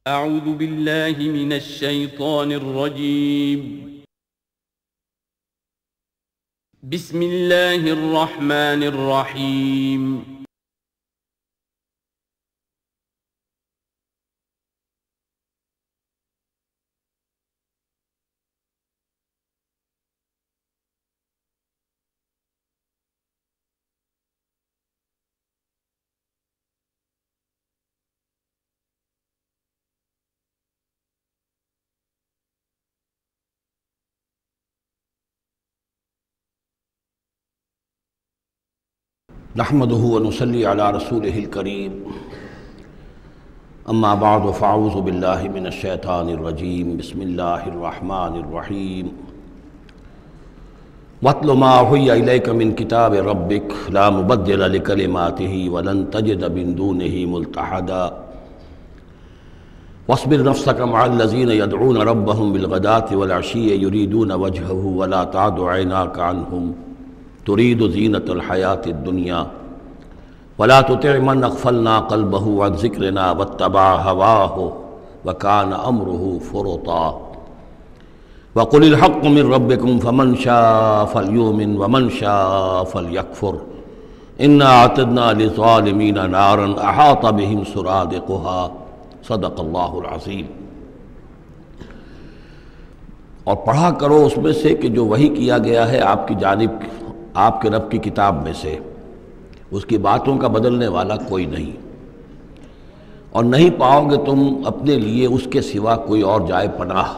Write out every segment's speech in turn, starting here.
اعوذ باللہ من الشیطان الرجیم بسم اللہ الرحمن الرحیم نحمده ونصلي على رسوله الكريم اما بعد فاعوذ بالله من الشيطان الرجيم بسم الله الرحمن الرحيم واتل ما اوحي اليك من كتاب ربك لا مبدل لكلماته ولن تجد من دونه ملتحدا واصبر نفسك مع الذين يدعون ربهم بالغداة والعشي يريدون وجهه ولا تعد عيناك عنهم تريد زینة الحیاة الدنیا ولا تطع من اغفلنا قلبه عن ذکرنا واتبع هواه وكان امره فرطا وقل الحق من ربكم فمن شاء فليؤمن ومن شاء فليكفر انا اعتدنا للظالمين نارا احاط بهم سرادقها صدق اللہ العظیم۔ اور پڑھا کرو اس میں سے کہ جو وحی کیا گیا ہے آپ کی جانب آپ کے رب کی کتاب میں سے، اس کی باتوں کا بدلنے والا کوئی نہیں، اور نہیں پاؤ گے تم اپنے لیے اس کے سوا کوئی اور جائے پناہ۔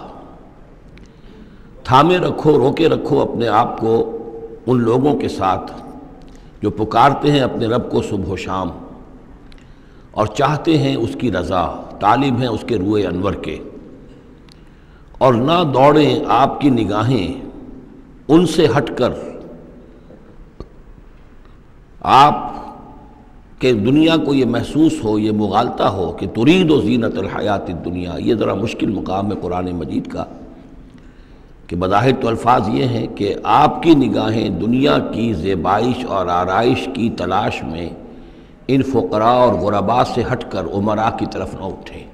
تھامے رکھو، روکے رکھو اپنے آپ کو ان لوگوں کے ساتھ جو پکارتے ہیں اپنے رب کو صبح و شام اور چاہتے ہیں اس کی رضا، طالب ہیں اس کے روئے انور کے، اور نہ دوڑیں آپ کی نگاہیں ان سے ہٹ کر آپ کہ دنیا کو یہ محسوس ہو، یہ مغالطہ ہو کہ ترید و زینت الحیات الدنیا۔ یہ ذرا مشکل مقام ہے قرآن مجید کا کہ بظاہر تو الفاظ یہ ہیں کہ آپ کی نگاہیں دنیا کی زیبائش اور آرائش کی تلاش میں ان فقراء اور غرباء سے ہٹ کر امراء کی طرف نہ اٹھیں،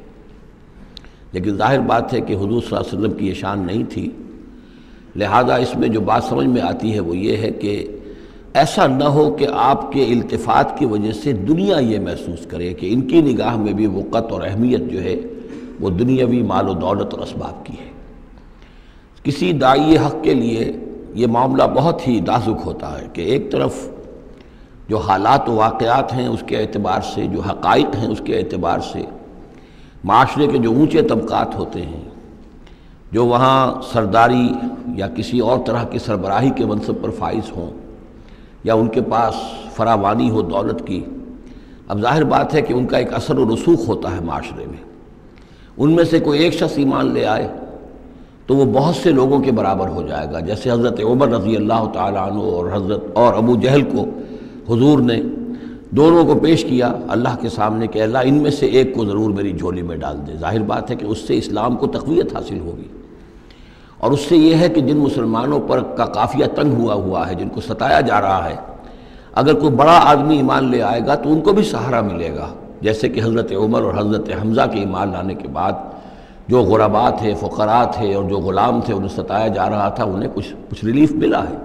لیکن ظاہر بات ہے کہ حضور صلی اللہ علیہ وسلم کی یہ شان نہیں تھی، لہذا اس میں جو بات سمجھ میں آتی ہے وہ یہ ہے کہ ایسا نہ ہو کہ آپ کے التفات کی وجہ سے دنیا یہ محسوس کرے کہ ان کی نگاہ میں بھی وقت اور اہمیت جو ہے وہ دنیاوی مال و دولت اور اسباب کی ہے۔ کسی داعی حق کے لیے یہ معاملہ بہت ہی نازک ہوتا ہے کہ ایک طرف جو حالات و واقعات ہیں اس کے اعتبار سے، جو حقائق ہیں اس کے اعتبار سے، معاشرے کے جو اونچے طبقات ہوتے ہیں، جو وہاں سرداری یا کسی اور طرح کی سربراہی کے منصب پر فائز ہوں یا ان کے پاس فراوانی ہو دولت کی، اب ظاہر بات ہے کہ ان کا ایک اثر و رسوخ ہوتا ہے معاشرے میں۔ ان میں سے کوئی ایک شخص ایمان لے آئے تو وہ بہت سے لوگوں کے برابر ہو جائے گا، جیسے حضرت عمر رضی اللہ تعالیٰ عنہ اور ابو جہل کو حضور نے دونوں کو پیش کیا اللہ کے سامنے کہ اللہ ان میں سے ایک کو ضرور میری جھولی میں ڈال دے۔ ظاہر بات ہے کہ اس سے اسلام کو تقویت حاصل ہوگی، اور اس سے یہ ہے کہ جن مسلمانوں پر کا قافیہ تنگ ہوا ہے، جن کو ستایا جا رہا ہے، اگر کوئی بڑا آدمی ایمان لے آئے گا تو ان کو بھی سہارا ملے گا، جیسے کہ حضرت عمر اور حضرت حمزہ کے ایمان لانے کے بعد جو غرباء تھے، فقراء تھے اور جو غلام تھے انہیں ستایا جا رہا تھا، انہیں کچھ ریلیف ملا ہے۔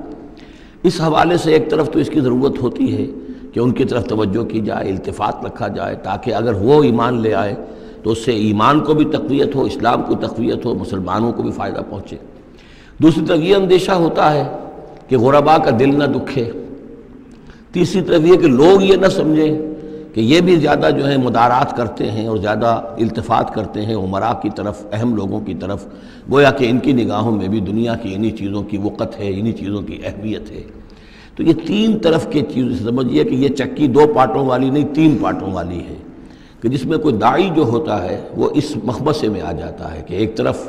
اس حوالے سے ایک طرف تو اس کی ضرورت ہوتی ہے کہ ان کی طرف توجہ کی جائے، التفات رکھا جائے، تاکہ اگر وہ ایمان لے آئے تو اس سے ایمان کو بھی تقویت ہو، اسلام کو تقویت ہو، مسلمانوں کو بھی فائدہ پہنچے۔ دوسری طرف یہ اندیشہ ہوتا ہے کہ غرباء کا دل نہ دکھے، تیسری طرف یہ کہ لوگ یہ نہ سمجھیں کہ یہ بھی زیادہ جو ہے مدارات کرتے ہیں اور زیادہ التفات کرتے ہیں امراء کی طرف، اہم لوگوں کی طرف، گویا کہ ان کی نگاہوں میں بھی دنیا کی انہی چیزوں کی وقت ہے، انہی چیزوں کی اہمیت ہے۔ تو یہ تین طرف کے چیز سمجھیے کہ یہ چکی دو پارٹوں والی نہیں، تین پارٹوں والی ہے، کہ جس میں کوئی داعی جو ہوتا ہے وہ اس مخمصے میں آ جاتا ہے کہ ایک طرف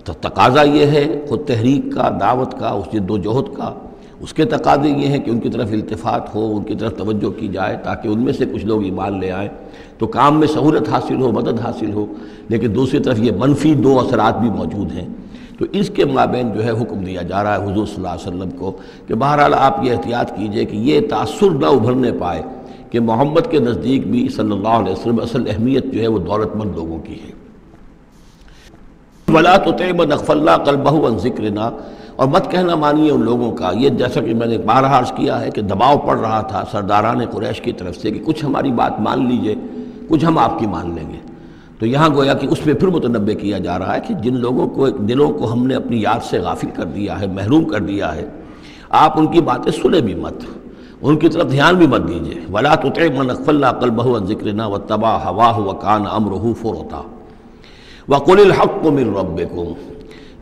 تقاضا یہ ہے خود تحریک کا، دعوت کا، اس جد و جہد کا، اس کے تقاضے یہ ہیں کہ ان کی طرف التفات ہو، ان کی طرف توجہ کی جائے تاکہ ان میں سے کچھ لوگ ایمان لے آئیں تو کام میں سہولت حاصل ہو، مدد حاصل ہو، لیکن دوسری طرف یہ منفی دو اثرات بھی موجود ہیں۔ تو اس کے مابین جو ہے حکم دیا جا رہا ہے حضور صلی اللہ علیہ وسلم کو کہ بہرحال آپ یہ احتیاط کیجئے کہ یہ تاثر نہ ابھرنے پائے کہ محمد کے نزدیک بھی صلی اللہ علیہ وسلم اصل اہمیت جو ہے وہ دولت مند لوگوں کی ہے۔ ولا تطع من اغفلنا قلبه عن ذکرنا، اور مت کہنا مانیے ان لوگوں کا، یہ جیسا کہ میں نے بارہا عرض کیا ہے کہ دباؤ پڑ رہا تھا سرداران قریش کی طرف سے کہ کچھ ہماری بات مان لیجئے، کچھ ہم آپ کی مان لیں گے۔ تو یہاں گویا کہ اس پہ پھر متنبہ کیا جا رہا ہے کہ جن لوگوں کو دلوں کو ہم نے اپنی یاد سے غافل کر دیا ہے، محروم کر دیا ہے، آپ ان کی باتیں سنیں بھی مت، ان کی طرف دھیان بھی مت دیجئے۔ ولا تطع من اغفلنا قلبه عن ذکرنا واتبع هواه وكان امره فرطا وقل الحق من ربکم۔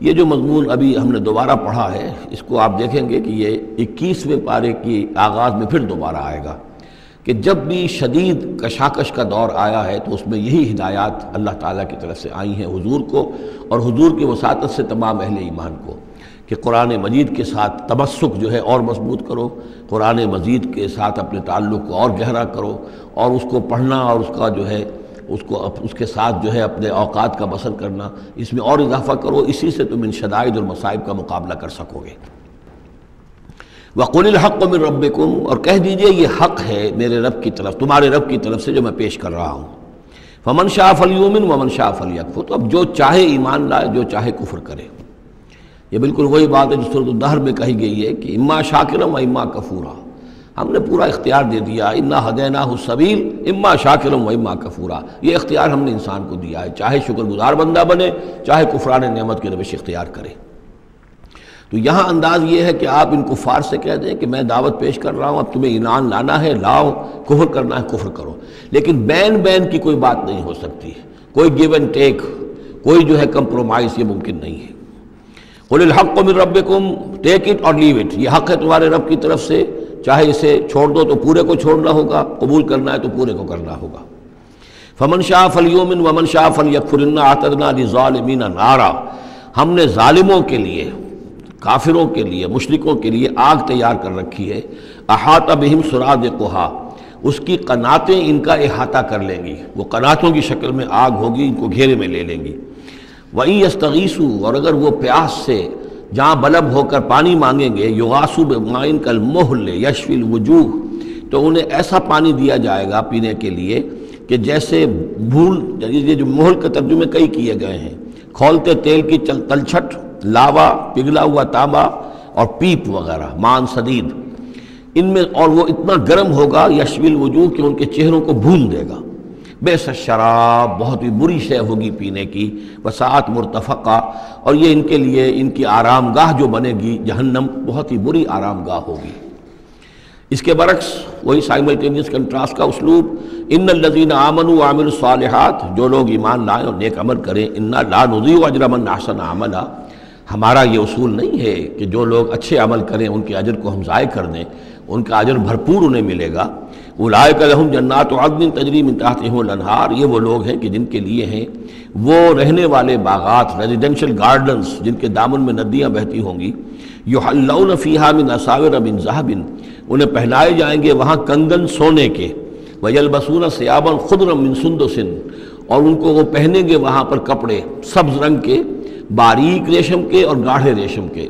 یہ جو مضمون ابھی ہم نے دوبارہ پڑھا ہے، اس کو آپ دیکھیں گے کہ یہ 21ویں پارے کی آغاز میں پھر دوبارہ آئے گا کہ جب بھی شدید کشاکش کا دور آیا ہے تو اس میں یہی ہدایات اللہ تعالیٰ کی طرف سے آئی ہیں حضور کو اور حضور کی وساطت سے تمام اہل ایمان کو، کہ قرآن مجید کے ساتھ تمسک جو ہے اور مضبوط کرو، قرآن مجید کے ساتھ اپنے تعلق کو اور گہرا کرو، اور اس کو پڑھنا اور اس کا جو ہے اس کے ساتھ جو ہے اپنے اوقات کا بسر کرنا، اس میں اور اضافہ کرو، اسی سے تم ان شدائد اور مصائب کا مقابلہ کر سکو گے۔ وَقُلِ الْحَقُّ مِن رَبِّكُمْ، اور کہہ دیجئے یہ حق ہے میرے رب کی طرف، تمہارے رب کی طرف سے جو میں پیش کر رہا ہوں۔ فَمَن شَاءَ فَلْيُؤْمِنْ وَمَن شَاءَ فَلْيَكْفُرْ، تو اب جو چاہے ایمان لائے، جو چاہے کفر کرے۔ یہ بالکل وہی بات ہے جو سورۃ الدہر میں کہی گئی ہے کہ اما شاکرا و اما کفورا، ہم نے پورا اختیار دے دیا، انا ہدیناہ السبیل اما شاکرا و اما کفورا، یہ اختیار ہم نے انسان کو دیا ہے، چاہے شکر گزار بندہ بنے، چاہے کفران نعمت کی روش اختیار کرے۔ تو یہاں انداز یہ ہے کہ آپ ان کفار سے کہہ دیں کہ میں دعوت پیش کر رہا ہوں، اب تمہیں ایمان لانا ہے لاؤ، کفر کرنا ہے کفر کرو، لیکن بین کی کوئی بات نہیں ہو سکتی، کوئی گیو اینڈ ٹیک، کوئی جو ہے کمپرومائز یہ ممکن نہیں ہے۔ قل الحق من ربکم، ٹیک اٹ اور لیو اٹ، یہ حق ہے تمہارے رب کی طرف سے، چاہے اسے چھوڑ دو تو پورے کو چھوڑنا ہوگا، قبول کرنا ہے تو پورے کو کرنا ہوگا۔ فمن شاء فلیؤمن ومن شاء فلیکفر انا اعتدنا للظالمین نارا، ہم نے ظالموں کے لیے، کافروں کے لیے، مشرکوں کے لیے آگ تیار کر رکھی ہے، احاط بہم سرادقھا، اس کی قناتیں ان کا احاطہ کر لیں گی، وہ قناتوں کی شکل میں آگ ہوگی، ان کو گھیرے میں لے لیں گی۔ وَإِن يَسْتَغِيثُوا، اور اگر وہ پیاس سے جہاں بلب ہو کر پانی مانگیں گے، یغاثوا بماء کالمہل یشفی الوجوہ، تو انہیں ایسا پانی دیا جائے گا پینے کے لیے کہ جیسے بھول، یہ جو مہل کے ترجمے کئی کیے گئے ہیں، کھولتے تیل کی تلچھٹ، لاوا، پگھلا ہوا تانبا اور پیپ وغیرہ، مان سدید، ان میں، اور وہ اتنا گرم ہوگا یشفی الوجوہ کہ ان کے چہروں کو بھون دے گا۔ بیس الشراب، بہت ہی بری شے ہوگی پینے کی، وساعت مرتفقہ، اور یہ ان کے لیے ان کی آرام گاہ جو بنے گی جہنم، بہت ہی بری آرام گاہ ہوگی۔ اس کے برعکس وہی سائملٹینیس کنٹراسٹ کا اسلوب، ان الذین آمنوا وعملوا الصالحات، جو لوگ ایمان لائیں اور نیک عمل کریں، انا لا نضیع اجر من احسن عملا، ہمارا یہ اصول نہیں ہے کہ جو لوگ اچھے عمل کریں ان کے اجر کو ہم ضائع کر دیں، ان کا اجر بھرپور انہیں ملے گا۔ اولئک لہم جنات عدن تجری من تحتہم الانہار، یہ وہ لوگ ہیں کہ جن کے لیے ہیں وہ رہنے والے باغات، ریزیڈینشل گارڈنز، جن کے دامن میں ندیاں بہتی ہوں گی، یحلون فیہا من اساور من ذہب، انہیں پہنائے جائیں گے وہاں کنگن سونے کے، ویلبسون ثیابا خضرا من سندس، اور ان کو وہ پہنیں گے وہاں پر کپڑے سبز رنگ کے، باریک ریشم کے اور گاڑھے ریشم کے،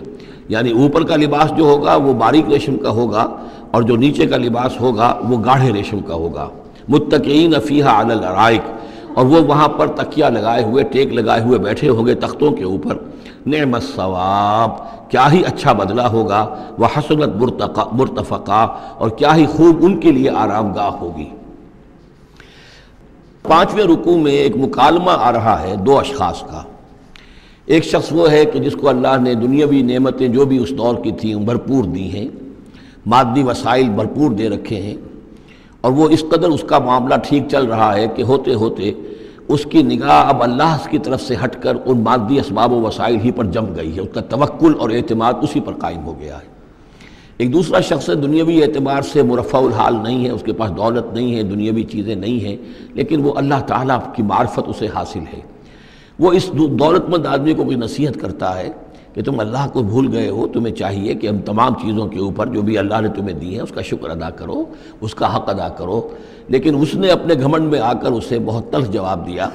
یعنی اوپر کا لباس جو ہوگا وہ باریک ریشم کا ہوگا اور جو نیچے کا لباس ہوگا وہ گاڑھے ریشم کا ہوگا۔ متکئین فیہا علی الارائک، اور وہ وہاں پر تکیہ لگائے ہوئے، ٹیک لگائے ہوئے بیٹھے ہوں گے تختوں کے اوپر۔ نعم الثواب، کیا ہی اچھا بدلہ ہوگا، وحسنت مرتفقہ، اور کیا ہی خوب ان کے لیے آرام گاہ ہوگی۔ 5ویں رکوع میں ایک مکالمہ آ رہا ہے دو اشخاص کا۔ ایک شخص وہ ہے کہ جس کو اللہ نے دنیاوی نعمتیں جو بھی اس دور کی تھیں بھرپور دی ہیں، مادی وسائل بھرپور دے رکھے ہیں، اور وہ اس قدر اس کا معاملہ ٹھیک چل رہا ہے کہ ہوتے ہوتے اس کی نگاہ اب اللہ کی طرف سے ہٹ کر ان مادی اسباب و وسائل ہی پر جم گئی ہے، اس کا توکل اور اعتماد اسی پر قائم ہو گیا ہے۔ ایک دوسرا شخص دنیاوی اعتبار سے مرفع الحال نہیں ہے، اس کے پاس دولت نہیں ہے، دنیاوی چیزیں نہیں ہیں، لیکن وہ اللہ تعالیٰ کی معرفت اسے حاصل ہے۔ وہ اس دولت مند آدمی کو کوئی نصیحت کرتا ہے کہ تم اللہ کو بھول گئے ہو، تمہیں چاہیے کہ ہم تمام چیزوں کے اوپر جو بھی اللہ نے تمہیں دی ہے اس کا شکر ادا کرو، اس کا حق ادا کرو۔ لیکن اس نے اپنے گھمنڈ میں آ کر اسے بہت تلخ جواب دیا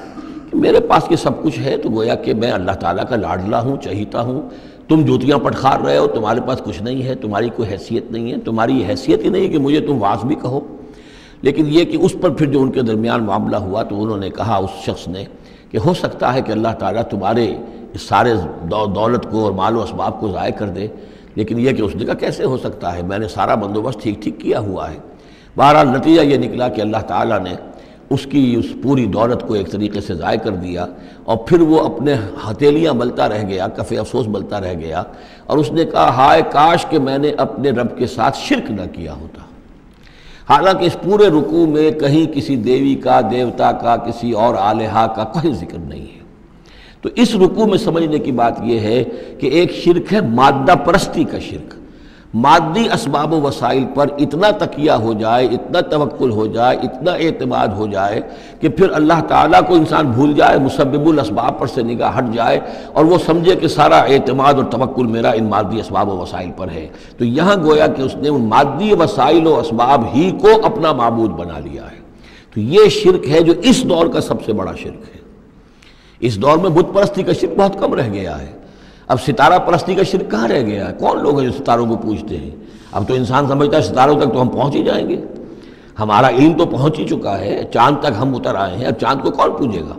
کہ میرے پاس یہ سب کچھ ہے تو گویا کہ میں اللہ تعالیٰ کا لاڈلا ہوں، چہیتا ہوں، تم جوتیاں پٹخار رہے ہو، تمہارے پاس کچھ نہیں ہے، تمہاری کوئی حیثیت نہیں ہے، تمہاری حیثیت ہی نہیں ہے کہ مجھے تم واعظ بھی کہو۔ لیکن یہ کہ اس پر پھر جو ان کے درمیان معاملہ ہوا تو انہوں نے کہا، اس شخص نے، کہ ہو سکتا ہے کہ اللہ تعالیٰ تمہارے اس سارے دولت کو اور مال و اسباب کو ضائع کر دے، لیکن یہ کہ اس نے کہا کیسے ہو سکتا ہے، میں نے سارا بندوبست ٹھیک ٹھیک کیا ہوا ہے۔ بہرحال نتیجہ یہ نکلا کہ اللہ تعالیٰ نے اس کی اس پوری دولت کو ایک طریقے سے ضائع کر دیا، اور پھر وہ اپنے ہتھیلیاں ملتا رہ گیا، کف افسوس ملتا رہ گیا، اور اس نے کہا ہائے کاش کہ میں نے اپنے رب کے ساتھ شرک نہ کیا ہوتا۔ حالانکہ اس پورے رکوع میں کہیں کسی دیوی کا، دیوتا کا، کسی اور الہہ کا کوئی ذکر نہیں ہے۔ تو اس رکوع میں سمجھنے کی بات یہ ہے کہ ایک شرک ہے مادہ پرستی کا شرک، مادی اسباب و وسائل پر اتنا تکیہ ہو جائے، اتنا توکل ہو جائے، اتنا اعتماد ہو جائے کہ پھر اللہ تعالیٰ کو انسان بھول جائے، مسبب الاسباب پر سے نگاہ ہٹ جائے، اور وہ سمجھے کہ سارا اعتماد اور توکل میرا ان مادی اسباب و وسائل پر ہے۔ تو یہاں گویا کہ اس نے ان مادی وسائل و اسباب ہی کو اپنا معبود بنا لیا ہے۔ تو یہ شرک ہے جو اس دور کا سب سے بڑا شرک ہے۔ اس دور میں بت پرستی کا شرک بہت کم رہ گیا ہے، اب ستارہ پرستی کا شرک کہاں رہ گیا ہے؟ کون لوگ ہیں جو ستاروں کو پوجتے ہیں؟ اب تو انسان سمجھتا ہے ستاروں تک تو ہم پہنچ ہی جائیں گے، ہمارا علم تو پہنچ ہی چکا ہے، چاند تک ہم اتر آئے ہیں، اب چاند کو کون پوجے گا؟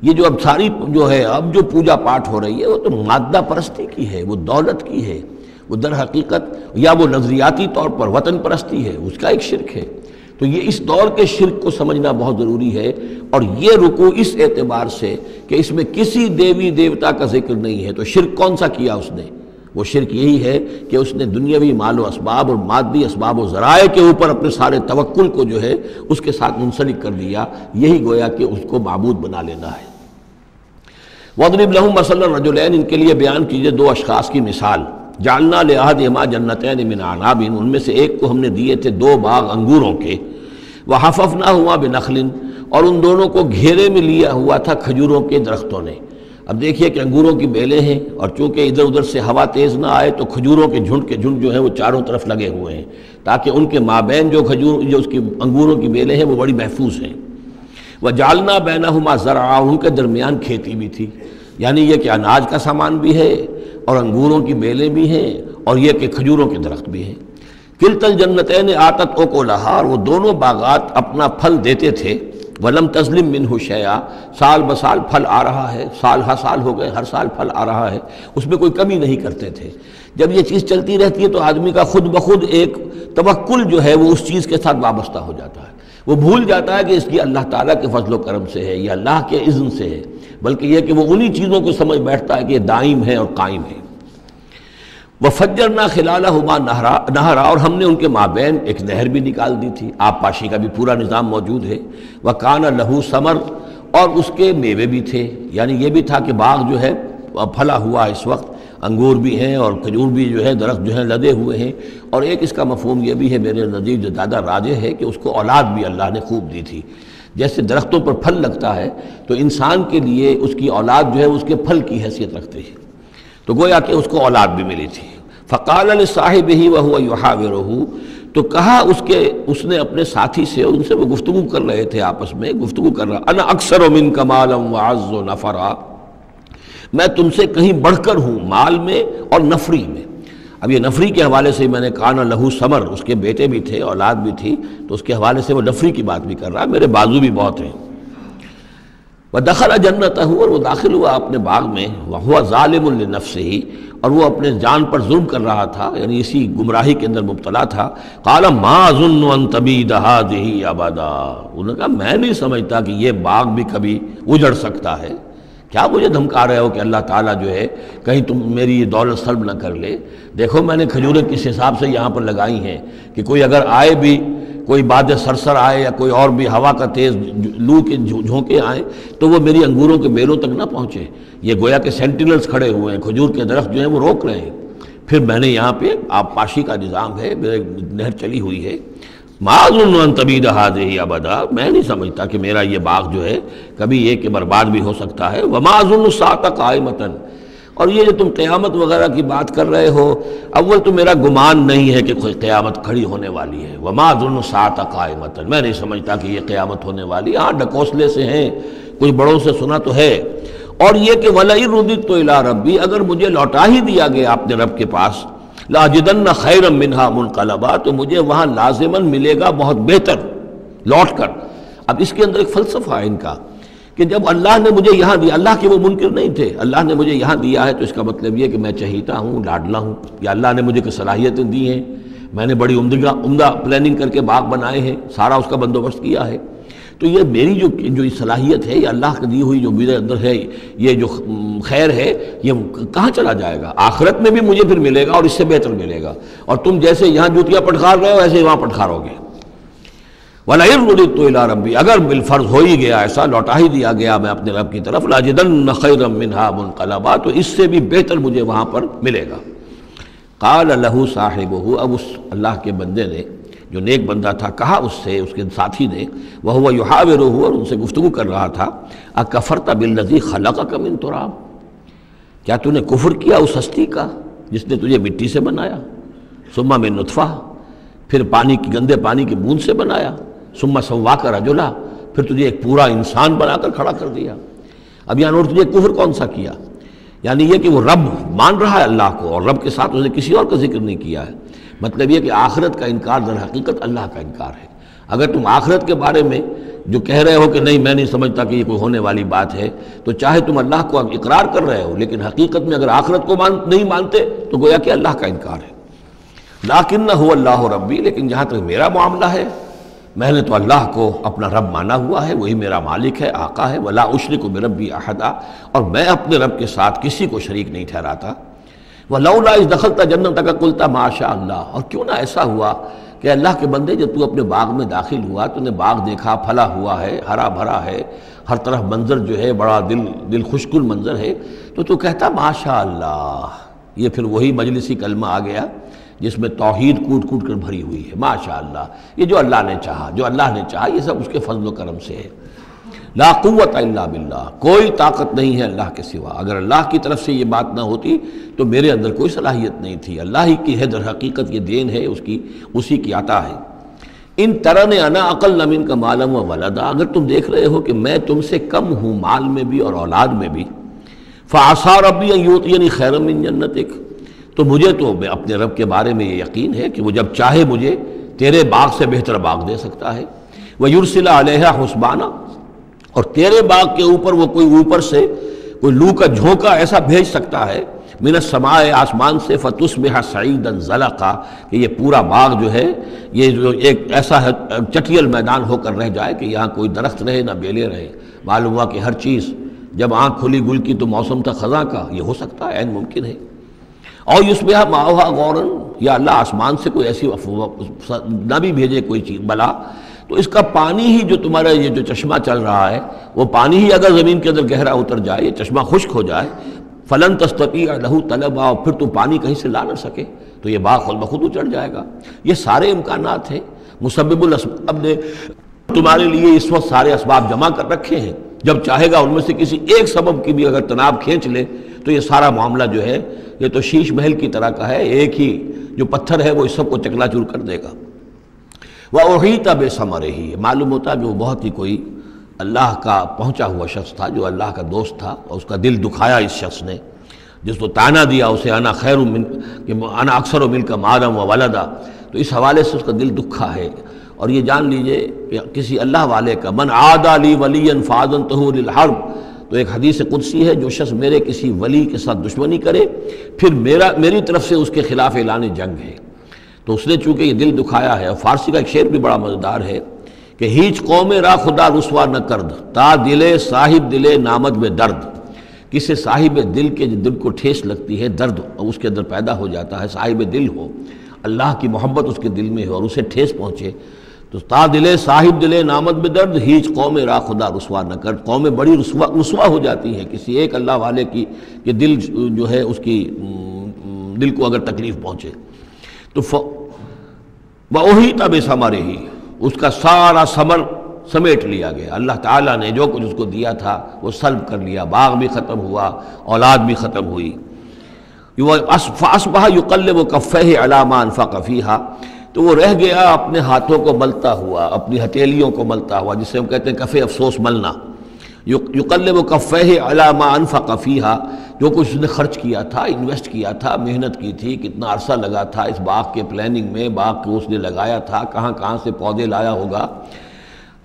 یہ جو اب ساری جو ہے اب جو پوجا پاٹ ہو رہی ہے وہ تو مادہ پرستی کی ہے، وہ دولت کی ہے، وہ در حقیقت یا وہ نظریاتی طور پر وطن پرستی ہے، اس کا ایک شرک ہے۔ تو یہ اس دور کے شرک کو سمجھنا بہت ضروری ہے، اور یہ رکوع اس اعتبار سے کہ اس میں کسی دیوی دیوتا کا ذکر نہیں ہے۔ تو شرک کون سا کیا اس نے؟ وہ شرک یہی ہے کہ اس نے دنیاوی مال و اسباب اور مادی اسباب و ذرائع کے اوپر اپنے سارے توکل کو جو ہے اس کے ساتھ منسلک کر دیا، یہی گویا کہ اس کو معبود بنا لینا ہے۔ وَاضْرِبْ لَهُم مَثَلًا الرَّجُلَيْنِ، ان کے لیے بیان کیجئے دو اشخاص کی مثال۔ جعلنا لأحدهما جنتین من اعناب، ان میں سے ایک کو ہم نے دیے تھے دو باغ انگوروں کے، وحففناہما بنخل، اور ان دونوں کو گھیرے میں لیا ہوا تھا کھجوروں کے درختوں نے۔ اب دیکھیے کہ انگوروں کی بیلیں ہیں، اور چونکہ ادھر ادھر سے ہوا تیز نہ آئے تو کھجوروں کے جھنڈ جو ہیں وہ چاروں طرف لگے ہوئے ہیں، تاکہ ان کے مابین جو اس کی انگوروں کی بیلیں ہیں وہ بڑی محفوظ ہیں۔ وجعلنا بینہما زرعا، ان کے درمیان کھیتی بھی تھی، یعنی یہ کہ اناج کا سامان بھی ہے اور انگوروں کی بیلیں بھی ہیں، اور یہ کہ کھجوروں کے درخت بھی ہیں۔ کلتا الجنتین آتت اکلھا، اور وہ دونوں باغات اپنا پھل دیتے تھے، ولم تظلم منہ شیئا، سال بسال پھل آ رہا ہے، سال ہر سال ہو گئے، ہر سال پھل آ رہا ہے، اس میں کوئی کمی نہیں کرتے تھے۔ جب یہ چیز چلتی رہتی ہے تو آدمی کا خود بخود ایک توکل جو ہے وہ اس چیز کے ساتھ وابستہ ہو جاتا ہے، وہ بھول جاتا ہے کہ اس کی اللہ تعالیٰ کے فضل و کرم سے ہے یا اللہ کے اذن سے ہے، بلکہ یہ کہ وہ انہی چیزوں کو سمجھ بیٹھتا ہے کہ یہ دائم ہے اور قائم ہے۔ وَفَجَّرْنَا خِلَالَهُمَا نَهْرًا، اور ہم نے ان کے مابین ایک نہر بھی نکال دی تھی، آب پاشی کا بھی پورا نظام موجود ہے۔ وَكَانَ لَهُ ثَمَرٌ، اور اس کے میوے بھی تھے، یعنی یہ بھی تھا کہ باغ جو ہے پھلا ہوا اس وقت، انگور بھی ہیں اور کھجور بھی جو ہے درخت جو ہیں لدے ہوئے ہیں، اور ایک اس کا مفہوم یہ بھی ہے میرے نزدیک جو زیادہ راجح ہے کہ اس کو اولاد بھی اللہ نے خوب دی تھی۔ جیسے درختوں پر پھل لگتا ہے تو انسان کے لیے اس کی اولاد جو ہے اس کے پھل کی حیثیت رکھتے ہیں، تو گویا کہ اس کو اولاد بھی ملی تھی۔ فقال لصاحبہ وہو یحاورہ، تو کہا اس نے اپنے ساتھی سے، ان سے وہ گفتگو کر رہے تھے، آپس میں گفتگو کر رہا، انا اکثر منک مالا واعز نفرا، میں تم سے کہیں بڑھ کر ہوں مال میں اور نفری میں۔ اب یہ نفری کے حوالے سے میں نے کہا نا لہو ثمر، اس کے بیٹے بھی تھے، اولاد بھی تھی، تو اس کے حوالے سے وہ نفری کی بات بھی کر رہا ہے، میرے بازو بھی بہت ہیں۔ وَدَخَلَ جَنَّتَهُ، اور وہ داخل ہوا اپنے باغ میں، وَهُوَ ظَالِمٌ لِنَفْسِهِ، اور وہ اپنے جان پر ظلم کر رہا تھا، یعنی اسی گمراہی کے اندر مبتلا تھا۔ قَالَ مَا أَظُنُّ أَن تَبِيدَ هَٰذِهِ أَبَدًا، انہوں نے کہا میں نہیں سمجھتا کہ یہ باغ بھی کبھی اجڑ سکتا ہے۔ کیا مجھے دھمکا رہے ہو کہ اللہ تعالیٰ جو ہے کہیں تم میری یہ دولت سلب نہ کر لے؟ دیکھو میں نے کھجوریں کس حساب سے یہاں پر لگائی ہیں کہ کوئی اگر آئے بھی، کوئی باد سرسر آئے یا کوئی اور بھی ہوا کا تیز لو کے جھونکے آئیں تو وہ میری انگوروں کے بیلوں تک نہ پہنچے۔ یہ گویا کہ سینٹینلز کھڑے ہوئے ہیں، کھجور کے درخت جو ہیں وہ روک رہے ہیں۔ پھر میں نے یہاں پہ آب پاشی کا نظام ہے، نہر چلی ہوئی ہے۔ ما اظن ان تبید هذه ابدا، میں نہیں سمجھتا کہ میرا یہ باغ جو ہے کبھی یہ کہ برباد بھی ہو سکتا ہے۔ وما اظن الساعة قائمة، اور یہ جو تم قیامت وغیرہ کی بات کر رہے ہو، اول تو میرا گمان نہیں ہے کہ کوئی قیامت کھڑی ہونے والی ہے۔ وما اظن الساعة قائمة، میں نہیں سمجھتا کہ یہ قیامت ہونے والی، ہاں ڈکوسلے سے ہیں، کچھ بڑوں سے سنا تو ہے۔ اور یہ کہ وَلَئِن رُدِدتُّ إِلَىٰ رَبِّي، اگر مجھے لوٹا ہی دیا گیا اپنے رب کے پاس، لَأَجِدَنَّ خَيْرًا مِنْهَا مُنْقَلَبًا، تو مجھے وہاں لازماً ملے گا بہت بہتر لوٹ کر۔ اب اس کے اندر ایک فلسفہ ہے ان کا کہ جب اللہ نے مجھے یہاں دیا، اللہ کے وہ منکر نہیں تھے، اللہ نے مجھے یہاں دیا ہے تو اس کا مطلب یہ کہ میں چہیتا ہوں، لاڈلا ہوں، یا اللہ نے مجھے کچھ صلاحیتیں دی ہیں، میں نے بڑی عمدہ پلاننگ کر کے باغ بنائے ہیں، سارا اس کا بندوبست کیا ہے، تو یہ میری جو صلاحیت ہے، یہ اللہ کی دی ہوئی جو میرے اندر ہے، یہ جو خیر ہے، یہ کہاں چلا جائے گا؟ آخرت میں بھی مجھے پھر ملے گا اور اس سے بہتر ملے گا، اور تم جیسے یہاں جوتیاں پٹخار رہے ہو ایسے ہی وہاں پٹخارو گے۔ وَلَئِن رُدِدتُّ إِلَىٰ رَبِّي، اگر بالفرض ہو ہی گیا ایسا، لوٹا ہی دیا گیا میں اپنے رب کی طرف، لَأَجِدَنَّ خَيْرًا مِّنْهَا مُنقَلَبًا، تو اس سے بھی بہتر مجھے وہاں پر ملے گا۔ قَالَ لَهُ صَاحِبُهُ، اب اس اللہ کے بندے نے جو نیک بندہ تھا کہا اس سے، اس کے ساتھی نے، وَهُوَ يُحَاوِرُهُ، اور ان سے گفتگو کر رہا تھا، أَكَفَرْتَ بِالَّذِي خَلَقَكَ مِن تُرَابٍ، کیا تو نے کفر کیا اس ہستی کا جس نے تجھے مٹی سے بنایا، ثُمَّ مِن نُطْفَةٍ، پھر پانی کی گندے پانی کی بوند سے بنایا، ثُمَّ سَوَّاكَ رَجُلًا، پھر تجھے ایک پورا انسان بنا کر کھڑا کر دیا۔ اب یہاں اور تجھے کفر کون سا کیا؟ یعنی یہ کہ وہ رب مان رہا ہے اللہ کو، اور رب کے ساتھ اس نے کسی اور کا ذکر نہیں کیا ہے۔ مطلب یہ کہ آخرت کا انکار در حقیقت اللہ کا انکار ہے۔ اگر تم آخرت کے بارے میں جو کہہ رہے ہو کہ نہیں میں نہیں سمجھتا کہ یہ کوئی ہونے والی بات ہے، تو چاہے تم اللہ کو اقرار کر رہے ہو، لیکن حقیقت میں اگر آخرت کو نہیں مانتے تو گویا کہ اللہ کا انکار ہے۔ لَٰكِنَّ هُوَ اللَّهُ رَبِّي، لیکن جہاں تک میرا معاملہ ہے، میں نے تو اللہ کو اپنا رب مانا ہوا ہے، وہی میرا مالک ہے، آقا ہے، وَلَا أُشْرِكُ بِرَبِّي أَحَدًا، اور میں اپنے رب کے ساتھ کسی کو شریک نہیں ٹھہراتا۔ وَلَوْلَا إِذْ دَخَلْتَ جَنَّتَكَ قُلْتَ مَا شَاءَ اللَّهُ، اور کیوں نہ ایسا ہوا کہ اللہ کے بندے جب تو اپنے باغ میں داخل ہوا، تو نے باغ دیکھا پھلا ہوا ہے، ہرا بھرا ہے، ہر طرف منظر جو ہے بڑا دل خوشکن منظر ہے، تو کہتا ما شاء اللہ۔ یہ پھر وہی مجلسی کلمہ آ گیا جس میں توحید کوٹ کوٹ کر بھری ہوئی ہے، ماشاء اللہ، یہ جو اللہ نے چاہا، جو اللہ نے چاہا، یہ سب اس کے فضل و کرم سے ہے۔ لا قوت الا باللہ، کوئی طاقت نہیں ہے اللہ کے سوا۔ اگر اللہ کی طرف سے یہ بات نہ ہوتی تو میرے اندر کوئی صلاحیت نہیں تھی، اللہ ہی کی ہے در حقیقت، یہ دین ہے اسی کی عطا ہے۔ ان ترن انا اقل منک مالا و ولدا، اگر تم دیکھ رہے ہو کہ میں تم سے کم ہوں مال میں بھی اور اولاد میں بھی، فعسى ربی ان یؤتینی خیرا من جنتک، تو مجھے تو اپنے رب کے بارے میں یہ یقین ہے کہ وہ جب چاہے مجھے تیرے باغ سے بہتر باغ دے سکتا ہے، وَيُرْسِلَ عَلَيْهَا حُسْبَانًا، اور تیرے باغ کے اوپر وہ کوئی اوپر سے کوئی لو کا جھونکا ایسا بھیج سکتا ہے، من السماء، آسمان سے، فَتُصْبِحَ صَعِيدًا زَلَقًا، کہ یہ پورا باغ جو ہے یہ جو ایک ایسا چٹیل میدان ہو کر رہ جائے کہ یہاں کوئی درخت رہے نہ بیلے رہے۔ معلوم ہوا کہ ہر چیز جب آنکھ کھلی گل کی تو موسم تھا خزاں کا، یہ ہو سکتا ہے، عین ممکن ہے۔ اور یصبح ماؤہا غوراً، یا اللہ آسمان سے کوئی ایسی نہ بھی بھیجے کوئی چیز بلا، تو اس کا پانی ہی جو تمہارا یہ جو چشمہ چل رہا ہے، وہ پانی ہی اگر زمین کے اندر گہرا اتر جائے، یہ چشمہ خشک ہو جائے، فلن تستطیع لہ طلبا، اور پھر تم پانی کہیں سے لا نہ سکے، تو یہ باغ خود بخود اچڑ جائے گا۔ یہ سارے امکانات ہیں، مسبب الاسباب نے تمہارے لیے اس وقت سارے اسباب جمع کر رکھے ہیں، جب چاہے گا ان میں سے کسی ایک سبب کی بھی اگر تناب کھینچ لے تو یہ سارا معاملہ جو ہے یہ تو شیش محل کی طرح کا ہے، ایک ہی جو پتھر ہے وہ اس سب کو چکنا چور کر دے گا۔ وَأُحِيطَ بِثَمَرِهِ، معلوم ہوتا کہ وہ بہت ہی کوئی اللہ کا پہنچا ہوا شخص تھا، جو اللہ کا دوست تھا، اور اس کا دل دکھایا اس شخص نے، جس کو تانا دیا اسے انا خیر من کہ انا اکثر منک مالا و ولدا، تو اس حوالے سے اس کا دل دکھا ہے۔ اور یہ جان لیجئے کہ کسی اللہ والے کا من عادى لي وليا فاذنته للحرب، تو ایک حدیث قدسی ہے، جو شخص میرے کسی ولی کے ساتھ دشمنی کرے پھر میری طرف سے اس کے خلاف اعلان جنگ ہے۔ تو اس نے چونکہ یہ دل دکھایا ہے، اور فارسی کا ایک شعر بھی بڑا مزیدار ہے کہ ہیچ قوم را خدا رسوا نہ کرد، تا دلے صاحب دلے نامد میں درد، کسی صاحب دل کے دل کو ٹھیس لگتی ہے، درد اس کے اندر پیدا ہو جاتا ہے، صاحب دل ہو، اللہ کی محبت اس کے دل میں ہو اور اسے ٹھیس پہنچے، تو تا دلے صاحب دلے نامد میں درد، ہیچ قوم را خدا رسوا نہ کرد، قومیں بڑی رسوا ہو جاتی ہیں کسی ایک اللہ والے کی کہ دل جو ہے اس کی دل کو اگر تکلیف پہنچے۔ تو وَأُحِيطَ بِثَمَرِهِ، اس کا سارا ثمر سمیٹ لیا گیا، اللہ تعالیٰ نے جو کچھ اس کو دیا تھا وہ سلب کر لیا، باغ بھی ختم ہوا، اولاد بھی ختم ہوئی۔ فَأَصْبَحَ يُقَلِّبُ كَفَّيْهِ عَلَىٰ مَا أَنفَقَ فِيهَا، تو وہ رہ گیا اپنے ہاتھوں کو ملتا ہوا، اپنی ہتھیلیوں کو ملتا ہوا، جسے ہم کہتے ہیں کفِ افسوس ملنا۔ یقلب کفیہ علی ما انفق فیہا، جو کچھ اس نے خرچ کیا تھا، انویسٹ کیا تھا، محنت کی تھی، کتنا عرصہ لگا تھا اس باغ کے پلاننگ میں، باغ کو اس نے لگایا تھا، کہاں کہاں سے پودے لایا ہوگا،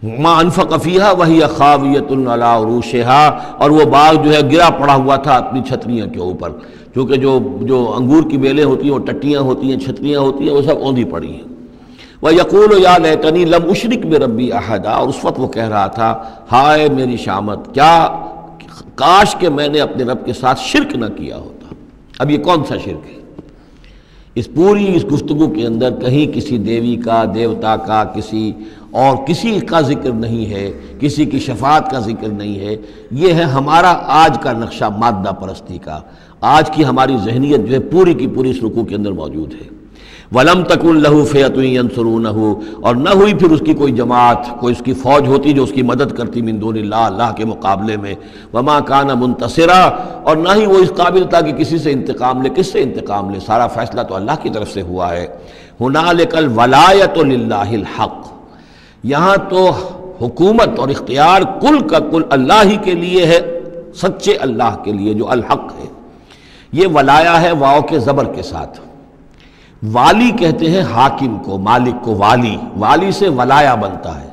ما انفق فیہا وہی خاویۃ علی عروشہا، اور وہ باغ جو ہے گرا پڑا ہوا تھا اپنی چھتریاں کے اوپر، کیونکہ جو انگور کی بیلیں ہوتی ہیں وہ ٹٹیاں ہوتی ہیں، چھتریاں ہوتی ہیں، وہ سب اوندھی پڑی ہیں۔ وَيَقُولُ يَا لَيْتَنِي لَمْ أُشْرِكْ بِرَبِّي أَحَدًا، اور اس وقت وہ کہہ رہا تھا ہائے میری شامت، کیا کاش کہ میں نے اپنے رب کے ساتھ شرک نہ کیا ہوتا۔ اب یہ کون سا شرک ہے؟ اس گفتگو کے اندر کہیں کسی دیوی کا، دیوتا کا، کسی کا ذکر نہیں ہے، کسی کی شفاعت کا ذکر نہیں ہے۔ یہ ہے ہمارا آج کا نقشہ مادہ پرستی کا، آج کی ہماری ذہنیت جو ہے پوری کی پوری اس رکوع کے اندر موجود ہے۔ وَلَمْ تَكُنْ لَهُ فِئَةٌ يَنْصُرُونَهُ، اور نہ ہوئی پھر اس کی کوئی جماعت، کوئی اس کی فوج ہوتی جو اس کی مدد کرتی من دون اللہ، اللہ کے مقابلے میں۔ وَمَا كَانَ مُنْتَصِرًا، اور نہ ہی وہ اس قابل تھا کہ کسی سے انتقام لے۔ کس سے انتقام لے؟ سارا فیصلہ تو اللہ کی طرف سے ہوا ہے۔ هُنَالِكَ الْوَلَایَةُ لِلَّهِ الْحَقِّ، یہاں تو حکومت اور اختیار کل کا کل اللہ ہی کے لیے ہے، سچے اللہ کے لیے جو الحق ہے۔ یہ ولایا ہے واو کے زبر کے ساتھ۔ والی کہتے ہیں حاکم کو، مالک کو والی، والی سے ولایا بنتا ہے۔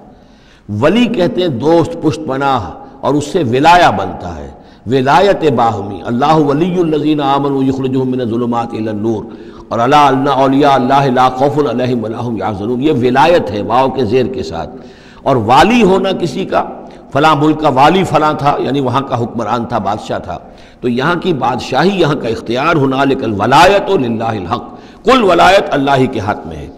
ولی کہتے ہیں دوست، پشت پناہ، اور اس سے ولایا بنتا ہے، ولایت باہمی۔ اللہ ولی الذین آمنوا یخرجہم من الظلمات الی النور، اور الا ان اولیاء اللہ لا خوف علیہم ولا هم یحزنون، یہ ولایت ہے واو کے زیر کے ساتھ۔ اور والی ہونا کسی کا، فلاں ملک کا والی فلاں تھا، یعنی وہاں کا حکمران تھا، بادشاہ تھا، تو یہاں کی بادشاہی، یہاں کا اختیار، هنالک الولایۃ للہ الحق، کل ولایت اللہ ہی کے ہاتھ میں ہے۔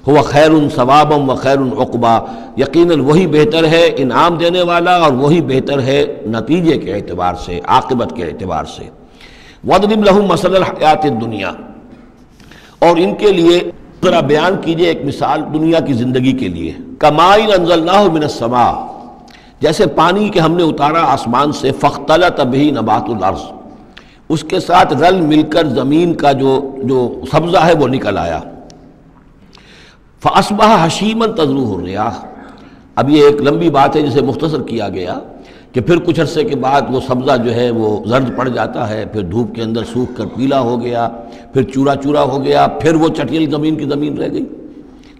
ہوا خیر ثوابا و خیر عقبا، یقیناً وہی بہتر ہے انعام دینے والا، اور وہی بہتر ہے نتیجے کے اعتبار سے، عاقبت کے اعتبار سے۔ وَاضْرِبْ لَهُم مَثَلَ الْحَیَاةِ الدُّنْیَا، اور ان کے لیے ذرا بیان کیجئے ایک مثال دنیا کی زندگی کے لیے۔ کَمَاءٍ أَنزَلْنَاهُ مِنَ السَّمَاءِ، جیسے پانی کہ ہم نے اتارا آسمان سے، فَاخْتَلَطَ بِهِ نَبَاتُ الْأَرْضِ، اس کے ساتھ رل مل کر زمین کا جو سبزہ ہے وہ نکل آیا۔ فَأَصْبَحَ حَشِيمًا تَذْرُوهُ الرِّيَاحُ، اب یہ ایک لمبی بات ہے جسے مختصر کیا گیا کہ پھر کچھ عرصے کے بعد وہ سبزہ جو ہے وہ زرد پڑ جاتا ہے، پھر دھوپ کے اندر سوکھ کر پیلا ہو گیا، پھر چورا چورا ہو گیا، پھر وہ چٹیل زمین کی زمین رہ گئی۔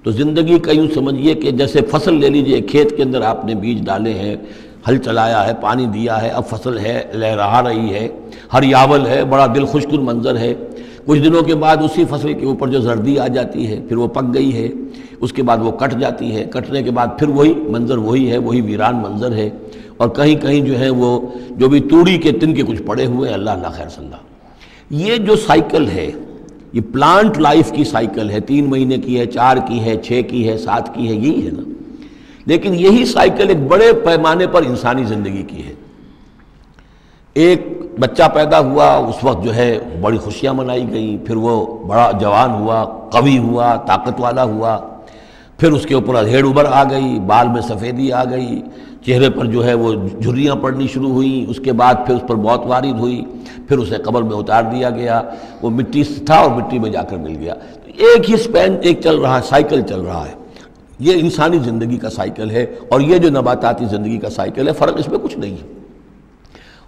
تو زندگی کا یوں سمجھیے کہ جیسے فصل لے لیجئے، کھیت کے اندر آپ نے بیج ڈالے ہیں، ہل چلایا ہے، پانی دیا ہے، اب فصل ہے، لہرا رہی ہے، ہریاول ہے، بڑا دل خوشکن منظر ہے۔ کچھ دنوں کے بعد اسی فصل کے اوپر جو زردی آ جاتی ہے، پھر وہ پک گئی ہے، اس کے بعد وہ کٹ جاتی ہے، کٹنے کے بعد پھر وہی منظر وہی ہے، وہی ویران منظر ہے، اور کہیں کہیں جو ہے وہ جو بھی توڑی کے تن کے کچھ پڑے ہوئے ہیں، اللہ خیر صلی اللہ۔ یہ جو سائیکل ہے، یہ پلانٹ لائف کی سائیکل ہے، 3 مہینے کی ہے، 4 کی ہے، 6 کی ہے، 7 کی ہے، یہی ہے نا۔ لیکن یہی سائیکل ایک بڑے پیمانے پر انسانی زندگی کی ہے۔ ایک بچہ پیدا ہوا، اس وقت جو ہے بڑی خوشیاں منائی گئیں، پھر وہ بڑا جوان ہوا، قوی ہوا، طاقت والا ہوا، پھر اس کے اوپر ادھیڑ ابھر آ گئی، بال میں سفیدی آ گئی، چہرے پر جو ہے وہ جھریاں پڑنی شروع ہوئیں، اس کے بعد پھر اس پر موت وارد ہوئی، پھر اسے قبر میں اتار دیا گیا، وہ مٹی سے تھا اور مٹی میں جا کر مل گیا۔ ایک ہی سپین ایک چل رہا ہے، سائیکل چل رہا ہے۔ یہ انسانی زندگی کا سائیکل ہے، اور یہ جو نباتاتی زندگی کا سائیکل ہے، فرق اس میں کچھ نہیں ہے۔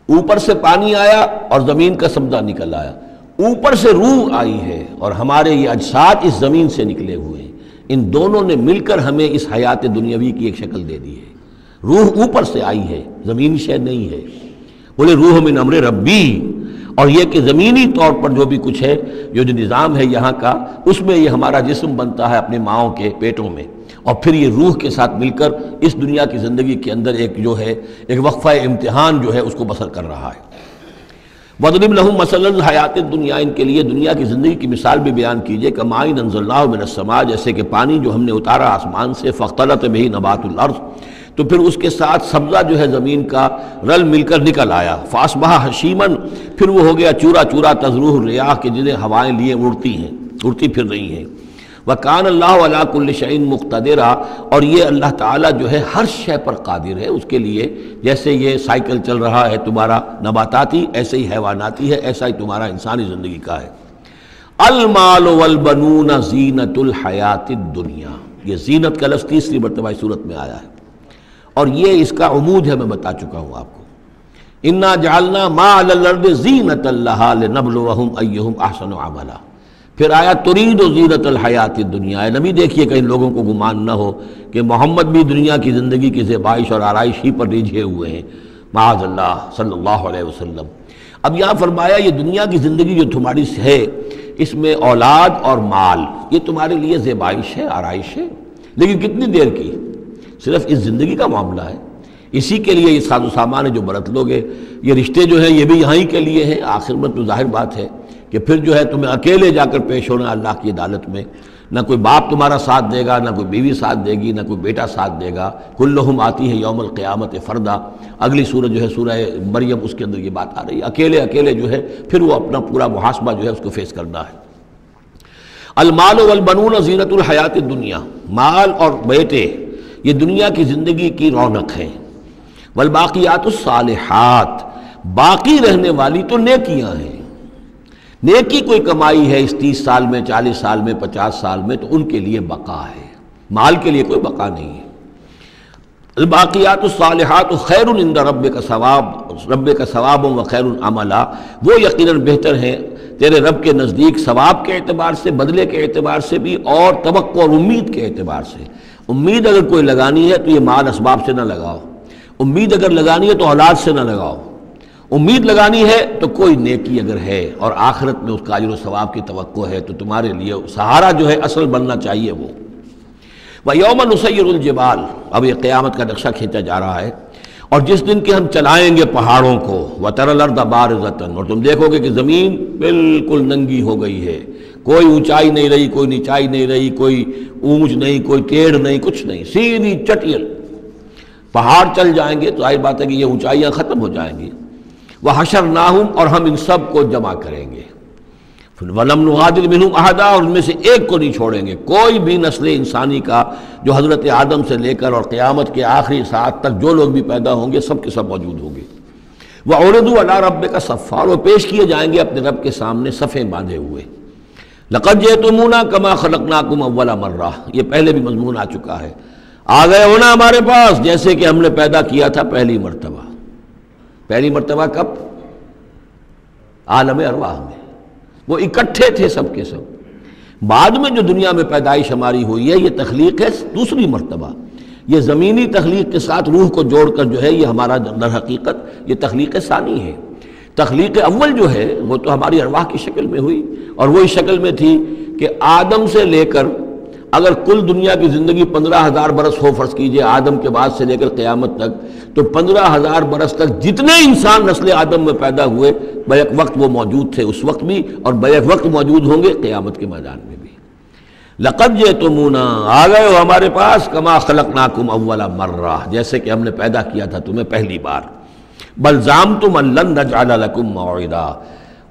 اوپر سے پانی آیا اور زمین کا سبزہ نکل آیا، اوپر سے روح آئی ہے، اور ہمارے یہ اجساد اس زمین سے نکلے ہوئے ہیں، ان دونوں نے مل کر ہمیں اس حیات دنیاوی کی ایک شکل دے دی ہے۔ روح اوپر سے آئی ہے، زمینی شے نہیں ہے۔ بولے روح من امر ربی، اور یہ کہ زمینی طور پر جو بھی کچھ ہے، جو نظام ہے یہاں کا، اس میں یہ ہمارا جسم بنتا ہے اپنے ماؤں کے پیٹوں میں، اور پھر یہ روح کے ساتھ مل کر اس دنیا کی زندگی کے اندر ایک جو ہے ایک وقفہ امتحان جو ہے اس کو بسر کر رہا ہے۔ وَاضْرِبْ لَهُم مَثَلَ الْحَیَاةِ الدُّنْیَا، ان کے لیے دنیا کی زندگی کی مثال بھی بیان کیجئے، کَمَاءٍ أَنزَلْنَاهُ مِنَ السَّمَاءِ، جیسے کہ پانی جو ہم نے اتارا آسمان سے، فَاخْتَلَطَ بِهِ نَبَاتُ الْأَرْضِ، تو پھر اس کے ساتھ سبزہ جو ہے زمین کا رل مل کر نکل آیا، فَأَصْبَحَ حَشِيمًا، پھر وہ ہو گیا چورا چورا، تَذْرُوهُ الرِّيَاحُ، کہ جنہیں ہوائیں لیے اڑتی ہیں، اڑتی پھر رہی ہیں۔ وَكَانَ اللَّهُ عَلَىٰ كُلِّ شَيْءٍ مُقْتَدِرًا، اور یہ اللہ تعالیٰ جو ہے ہر شے پر قادر ہے، اس کے لیے جیسے یہ سائیکل چل رہا ہے تمہارا نباتاتی، ایسے ہی حیواناتی ہے، ایسا ہی تمہارا انسانی زندگی کا ہے۔ المال والبنون زینت الحیات الدنیا، یہ زینت کا لفظ 3 مرتبہ اس صورت میں آیا ہے، اور یہ اس کا عمود ہے، میں بتا چکا ہوں آپ کو۔ انا جعلنا ما علی الارض زینۃ لہا لنبلوہم ایہم احسن عملا، پھر آیا ترید و زینت الحیات الدنیا. اے نبی دیکھیے کہیں لوگوں کو گمان نہ ہو کہ محمد بھی دنیا کی زندگی کی زیبائش اور آرائش ہی پر ریجھے ہوئے ہیں. معاذ اللہ صلی اللہ علیہ وسلم. اب یہاں فرمایا یہ دنیا کی زندگی جو تمہاری ہے اس میں اولاد اور مال یہ تمہارے لیے زیبائش ہے، آرائش ہے، لیکن کتنی دیر کی؟ صرف اس زندگی کا معاملہ ہے. اسی کے لیے یہ ساز و سامان ہے جو برت لو گے. یہ رشتے جو ہیں یہ بھی یہاں ہی کے لیے ہیں. آخر میں تو ظاہر بات ہے کہ پھر جو ہے تمہیں اکیلے جا کر پیش ہونا اللہ کی عدالت میں. نہ کوئی باپ تمہارا ساتھ دے گا، نہ کوئی بیوی ساتھ دے گی، نہ کوئی بیٹا ساتھ دے گا. کلہم آتی ہے یوم القیامت فردا. اگلی سورہ جو ہے سورہ مریم، اس کے اندر یہ بات آ رہی ہے. اکیلے جو ہے پھر وہ اپنا پورا محاسبہ جو ہے اس کو فیس کرنا ہے. المال والبنون زینت الحیات الدنیا. مال اور بیٹے یہ دنیا کی زندگی کی رونق ہیں. والباقیات الصالحات، باقی رہنے والی تو نیکیاں ہیں. نیکی کوئی کمائی ہے اس 30 سال میں، 40 سال میں، 50 سال میں، تو ان کے لیے بقا ہے. مال کے لیے کوئی بقا نہیں ہے. الباقیات الصالحات خیر عند ربک ثواب و خیر عملا. وہ یقیناً بہتر ہیں تیرے رب کے نزدیک ثواب کے اعتبار سے، بدلے کے اعتبار سے بھی، اور توقع اور امید کے اعتبار سے. امید اگر کوئی لگانی ہے تو یہ مال اسباب سے نہ لگاؤ. امید اگر لگانی ہے تو اولاد سے نہ لگاؤ. امید لگانی ہے تو کوئی نیکی اگر ہے اور آخرت میں اس کا اجر و ثواب کی توقع ہے تو تمہارے لیے سہارا جو ہے اصل بننا چاہیے وہ. وَيَوْمَ نُسَيِّرُ الْجِبَالَ. اب یہ قیامت کا نقشہ کھینچا جا رہا ہے. اور جس دن کہ ہم چلائیں گے پہاڑوں کو، وَتَرَى الْأَرْضَ بَارِزَةً، اور تم دیکھو گے کہ زمین بالکل ننگی ہو گئی ہے. کوئی اونچائی نہیں رہی، کوئی نیچائی نہیں رہی، کوئی اونچ نہیں، کوئی ٹیڑھ نہیں، کچھ نہیں، سیدھی چٹیل. پہاڑ چل جائیں گے تو ظاہر بات ہے کہ یہ اونچائیاں ختم ہو جائیں گی. وَحَشَرْنَاهُمْ، اور ہم ان سب کو جمع کریں گے. وَلَمْ نُغَادِرْ مِنْهُمْ أَحَدًا، اور ان میں سے ایک کو نہیں چھوڑیں گے. کوئی بھی نسل انسانی کا جو حضرت آدم سے لے کر اور قیامت کے آخری ساعت تک جو لوگ بھی پیدا ہوں گے سب کے سب موجود ہوں گے. وَعُرِضُوا عَلَىٰ رَبِّكَ صَفًّا، اور پیش کیے جائیں گے اپنے رب کے سامنے صفیں باندھے ہوئے. لَقَدْ جِئْتُمُونَا كَمَا خَلَقْنَاكُمْ أَوَّلَ مَرَّةٍ، یہ پہلے بھی مضمون آ چکا ہے. آ گئے ہونا ہمارے پاس جیسے کہ ہم نے پیدا کیا تھا پہلی مرتبہ. پہلی مرتبہ کب؟ عالم ارواح میں. وہ اکٹھے تھے سب کے سب. بعد میں جو دنیا میں پیدائش ہماری ہوئی ہے یہ تخلیق ہے دوسری مرتبہ. یہ زمینی تخلیق کے ساتھ روح کو جوڑ کر جو ہے یہ ہمارا در حقیقت یہ تخلیق ثانی ہے. تخلیق اول جو ہے وہ تو ہماری ارواح کی شکل میں ہوئی، اور وہی شکل میں تھی کہ آدم سے لے کر اگر کل دنیا کی زندگی 15,000 برس ہو، فرض کیجئے آدم کے بعد سے لے کر قیامت تک، تو 15,000 برس تک جتنے انسان نسل آدم میں پیدا ہوئے بیک وقت وہ موجود تھے اس وقت بھی، اور بیک وقت موجود ہوں گے قیامت کے میدان میں بھی. لَقَدْ جِئْتُمُونَا، آ گئے ہو ہمارے پاس، کَمَا خَلَقْنَاكُمْ أَوَّلَ مَرَّةٍ، جیسے کہ ہم نے پیدا کیا تھا تمہیں پہلی بار. بَلْ زَعَمْتُمْ أَن لَّن نَّجْعَلَ لَكُم مَّوْعِدًا،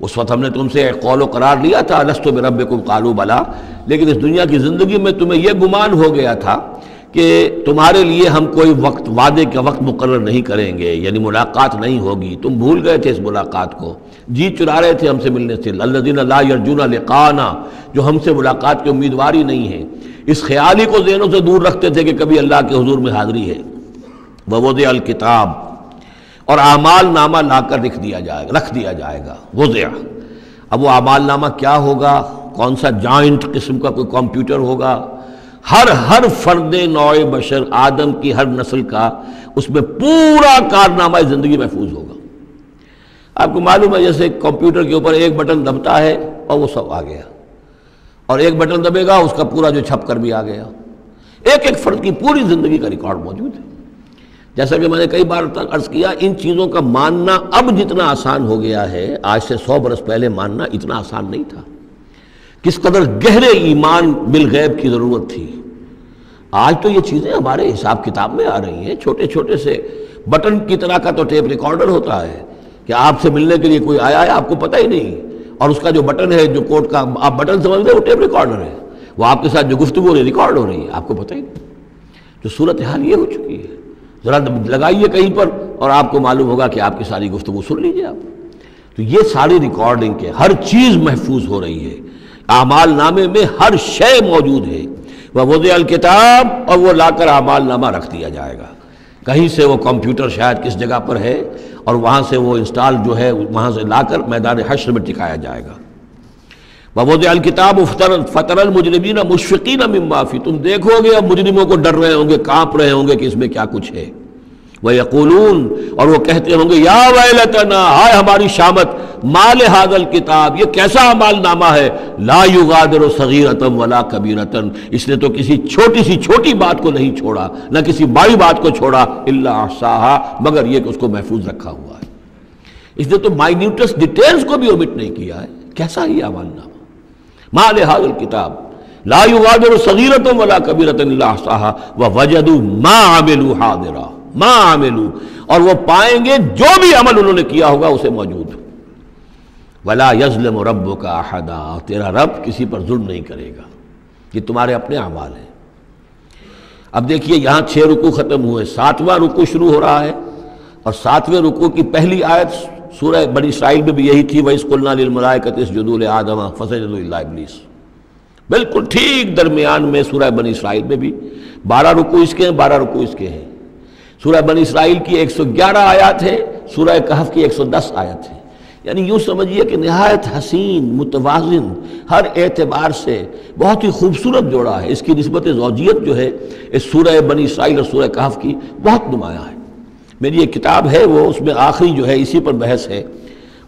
اس وقت ہم نے تم سے ایک قول و قرار لیا تھا، لست بربکم قالوا بلا، لیکن اس دنیا کی زندگی میں تمہیں یہ گمان ہو گیا تھا کہ تمہارے لیے ہم کوئی وقت، وعدے کا وقت مقرر نہیں کریں گے، یعنی ملاقات نہیں ہوگی. تم بھول گئے تھے اس ملاقات کو، جی چرا رہے تھے ہم سے ملنے سے. الذین لا یرجون لقاءنا، جو ہم سے ملاقات کی امیدوار ہی نہیں ہے، اس خیال ہی کو ذہنوں سے دور رکھتے تھے کہ کبھی اللہ کے حضور میں حاضری ہے. ووضع الکتاب، اور اعمال نامہ لا کر رکھ دیا جائے گا. وضع، اب وہ اعمال نامہ کیا ہوگا؟ کون سا جوائنٹ قسم کا کوئی کمپیوٹر ہوگا؟ ہر فرد نوع بشر آدم کی ہر نسل کا اس میں پورا کارنامہ زندگی محفوظ ہوگا. آپ کو معلوم ہے جیسے کمپیوٹر کے اوپر ایک بٹن دبتا ہے اور وہ سب آ گیا، اور ایک بٹن دبے گا اس کا پورا جو چھپ کر بھی آ گیا. ایک فرد کی پوری زندگی کا ریکارڈ موجود ہے. جیسا کہ میں نے کئی بار عرض کیا، ان چیزوں کا ماننا اب جتنا آسان ہو گیا ہے، آج سے 100 برس پہلے ماننا اتنا آسان نہیں تھا. کس قدر گہرے ایمان بالغیب کی ضرورت تھی. آج تو یہ چیزیں ہمارے حساب کتاب میں آ رہی ہیں. چھوٹے چھوٹے سے بٹن کی طرح کا تو ٹیپ ریکارڈر ہوتا ہے کہ آپ سے ملنے کے لیے کوئی آیا ہے آپ کو پتہ ہی نہیں، اور اس کا جو بٹن ہے، جو کوڈ کا آپ بٹن سمجھ رہے ہیں، وہ ٹیپ ریکارڈر ہے. وہ آپ کے ساتھ جو گفتگو ہو رہی ریکارڈ ہو رہی ہے، آپ کو پتہ ہی نہیں. جو صورتحال یہ ہو چکی ہے، ذرا لگائیے کہیں پر اور آپ کو معلوم ہوگا کہ آپ کی ساری گفتگو سن لیجیے آپ. تو یہ ساری ریکارڈنگ کے ہر چیز محفوظ ہو رہی ہے. اعمال نامے میں ہر شے موجود ہے. ووضع الکتاب، اور وہ لا کر اعمال نامہ رکھ دیا جائے گا. کہیں سے وہ کمپیوٹر شاید کس جگہ پر ہے، اور وہاں سے وہ انسٹال جو ہے وہاں سے لا کر میدان حشر میں ٹکایا جائے گا. ووضع الکتاب فتر المجرمین مشفقین مما فیہ، تم دیکھو گے اب مجرموں کو ڈر رہے ہوں گے، کانپ رہے ہوں گے کہ اس میں کیا کچھ ہے. وَيَقُولُونَ، اور وہ کہتے ہوں گے یا ویلتنا، ہائے ہماری شامت، ما لہذا الکتاب، یہ کیسا اعمال نامہ ہے، لا یغادر صغیرۃ ولا کبیرۃ، اس نے تو کسی چھوٹی سی چھوٹی بات کو نہیں چھوڑا، نہ کسی بڑی بات کو چھوڑا، الا احصاها، مگر یہ کہ اس کو محفوظ رکھا ہوا ہے. اس نے تو مائنیوٹس ڈیٹیلز کو بھی اومٹ نہیں کیا ہے. کیسا ہی اعمال نامہ، ما لہذا الکتاب لا یغادر صغیرۃ ولا کبیرۃ الا احصاها ووجدوا ما عملوا حاضرا، ما عملوا، اور وہ پائیں گے جو بھی عمل انہوں نے کیا ہوگا اسے موجود. ولا یظلم ربک احدا، تیرا رب کسی پر ظلم نہیں کرے گا. یہ تمہارے اپنے اعمال ہیں. اب دیکھیے یہاں 6 رکوع ختم ہوئے، 7واں رکوع شروع ہو رہا ہے، اور 7ویں رکوع کی پہلی آیت سورہ بنی اسرائیل میں بھی یہی تھی، وَإِذْ قُلْنَا لِلْمَلَائِكَةِ اسْجُدُوا لِآدَمَ فَسَجَدُوا إِلَّا إِبْلِيسَ. بالکل ٹھیک درمیان میں سورہ بنی اسرائیل میں بھی 12 رکوع اس کے ہیں، 12 رکوع اس کے ہیں. سورہ بنی اسرائیل کی 111 آیات ہے، سورہ کہف کی 110 آیت ہے. یعنی یوں سمجھیے کہ نہایت حسین، متوازن، ہر اعتبار سے بہت ہی خوبصورت جوڑا ہے. اس کی نسبت زوجیت جو ہے اس سورہ بنی اسرائیل اور سورہ کہف کی بہت نمایاں ہے. میری ایک کتاب ہے، وہ اس میں آخری جو ہے اسی پر بحث ہے،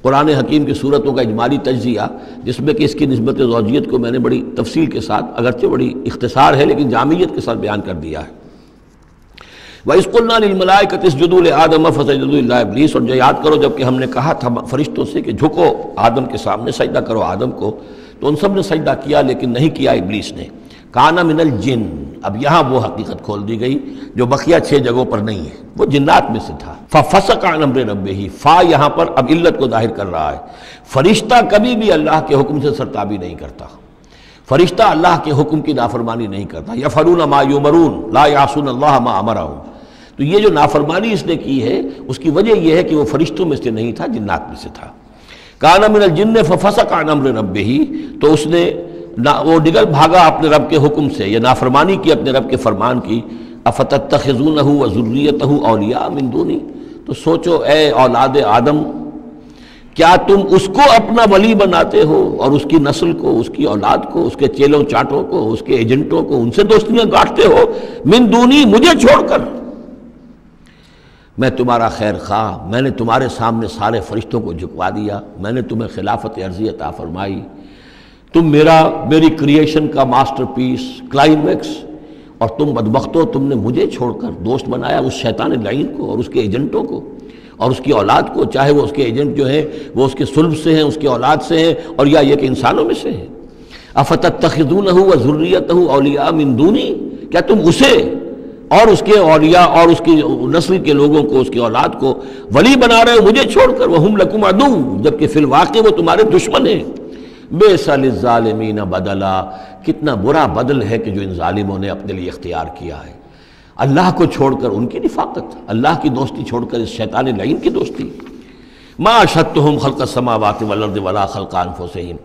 قرآن حکیم کی صورتوں کا اجمالی تجزیہ، جس میں کہ اس کی نسبت زوجیت کو میں نے بڑی تفصیل کے ساتھ، اگرچہ بڑی اختصار ہے لیکن جامعیت کے ساتھ بیان کر دیا ہے. وَإِذْ قُلْنَا لِلْمَلَائِكَةِ اسْجُدُوا لِآدَمَ فَسَجَدُوا إِلَّا إِبْلِيسَ، اور جو یاد کرو جب کہ ہم نے کہا تھا فرشتوں سے کہ جھکو آدم کے سامنے، سجدہ کرو آدم کو، تو ان سب نے سجدہ کیا لیکن نہیں کیا ابلیس نے. کانا من الجن، اب یہاں وہ حقیقت کھول دی گئی جو بقیہ 6 جگہوں پر نہیں ہے، وہ جنات میں سے تھا. فَفَسَقَ عَنْ أَمْرِ رَبِّهِ، فا یہاں پر اب علت کو ظاہر کر رہا ہے. فرشتہ کبھی بھی اللہ کے حکم سے سرتابی نہیں کرتا، فرشتہ اللہ کے حکم کی نافرمانی نہیں کرتا. یفعلون ما یؤمرون لا یعصون اللہ ما امرهم. تو یہ جو نافرمانی اس نے کی ہے اس کی وجہ یہ ہے کہ وہ فرشتوں میں سے نہیں تھا، جنات میں سے تھا. کان من الجن ففسق عن امر ربہ، تو اس نے وہ نکل بھاگا اپنے رب کے حکم سے، یہ نافرمانی کی اپنے رب کے فرمان کی. افتتخذونہ وذریتہ اولیاء من دونی، تو سوچو اے اولاد آدم، کیا تم اس کو اپنا ولی بناتے ہو اور اس کی نسل کو، اس کی اولاد کو، اس کے چیلوں چاٹوں کو، اس کے ایجنٹوں کو، ان سے دوستیاں گاٹتے ہو، من دونی، مجھے چھوڑ کر. میں تمہارا خیر خواہ، میں نے تمہارے سامنے سارے فرشتوں کو جھکوا دیا، میں نے تمہیں خلافت عرضی عطا فرمائی، تم میری کریشن کا ماسٹر پیس، کلائمیکس، اور تم بدبختو، تم نے مجھے چھوڑ کر دوست بنایا اس شیطان لعین کو اور اس کے ایجنٹوں کو اور اس کی اولاد کو، چاہے وہ اس کے ایجنٹ جو ہیں وہ اس کے صلب سے ہیں، اس کی اولاد سے ہیں، اور یا یہ کہ انسانوں میں سے ہیں. افتتخذونہ وذریتہ اولیاء من دونی، کیا تم اسے اور اس کے اولیاء اور اس کی نسل کے لوگوں کو، اس کی اولاد کو ولی بنا رہے ہو مجھے چھوڑ کر. وہم لکم عدو، جبکہ فی الواقع وہ تمہارے دشمن ہیں. بئس للظالمین بدلا، کتنا برا بدل ہے کہ جو ان ظالموں نے اپنے لیے اختیار کیا ہے. اللہ کو چھوڑ کر ان کی رفاقت، اللہ کی دوستی چھوڑ کر اس شیطان لعین کی دوستی. ما اشہدتہم خلق السماوات والارض ولا خلق انفسہم،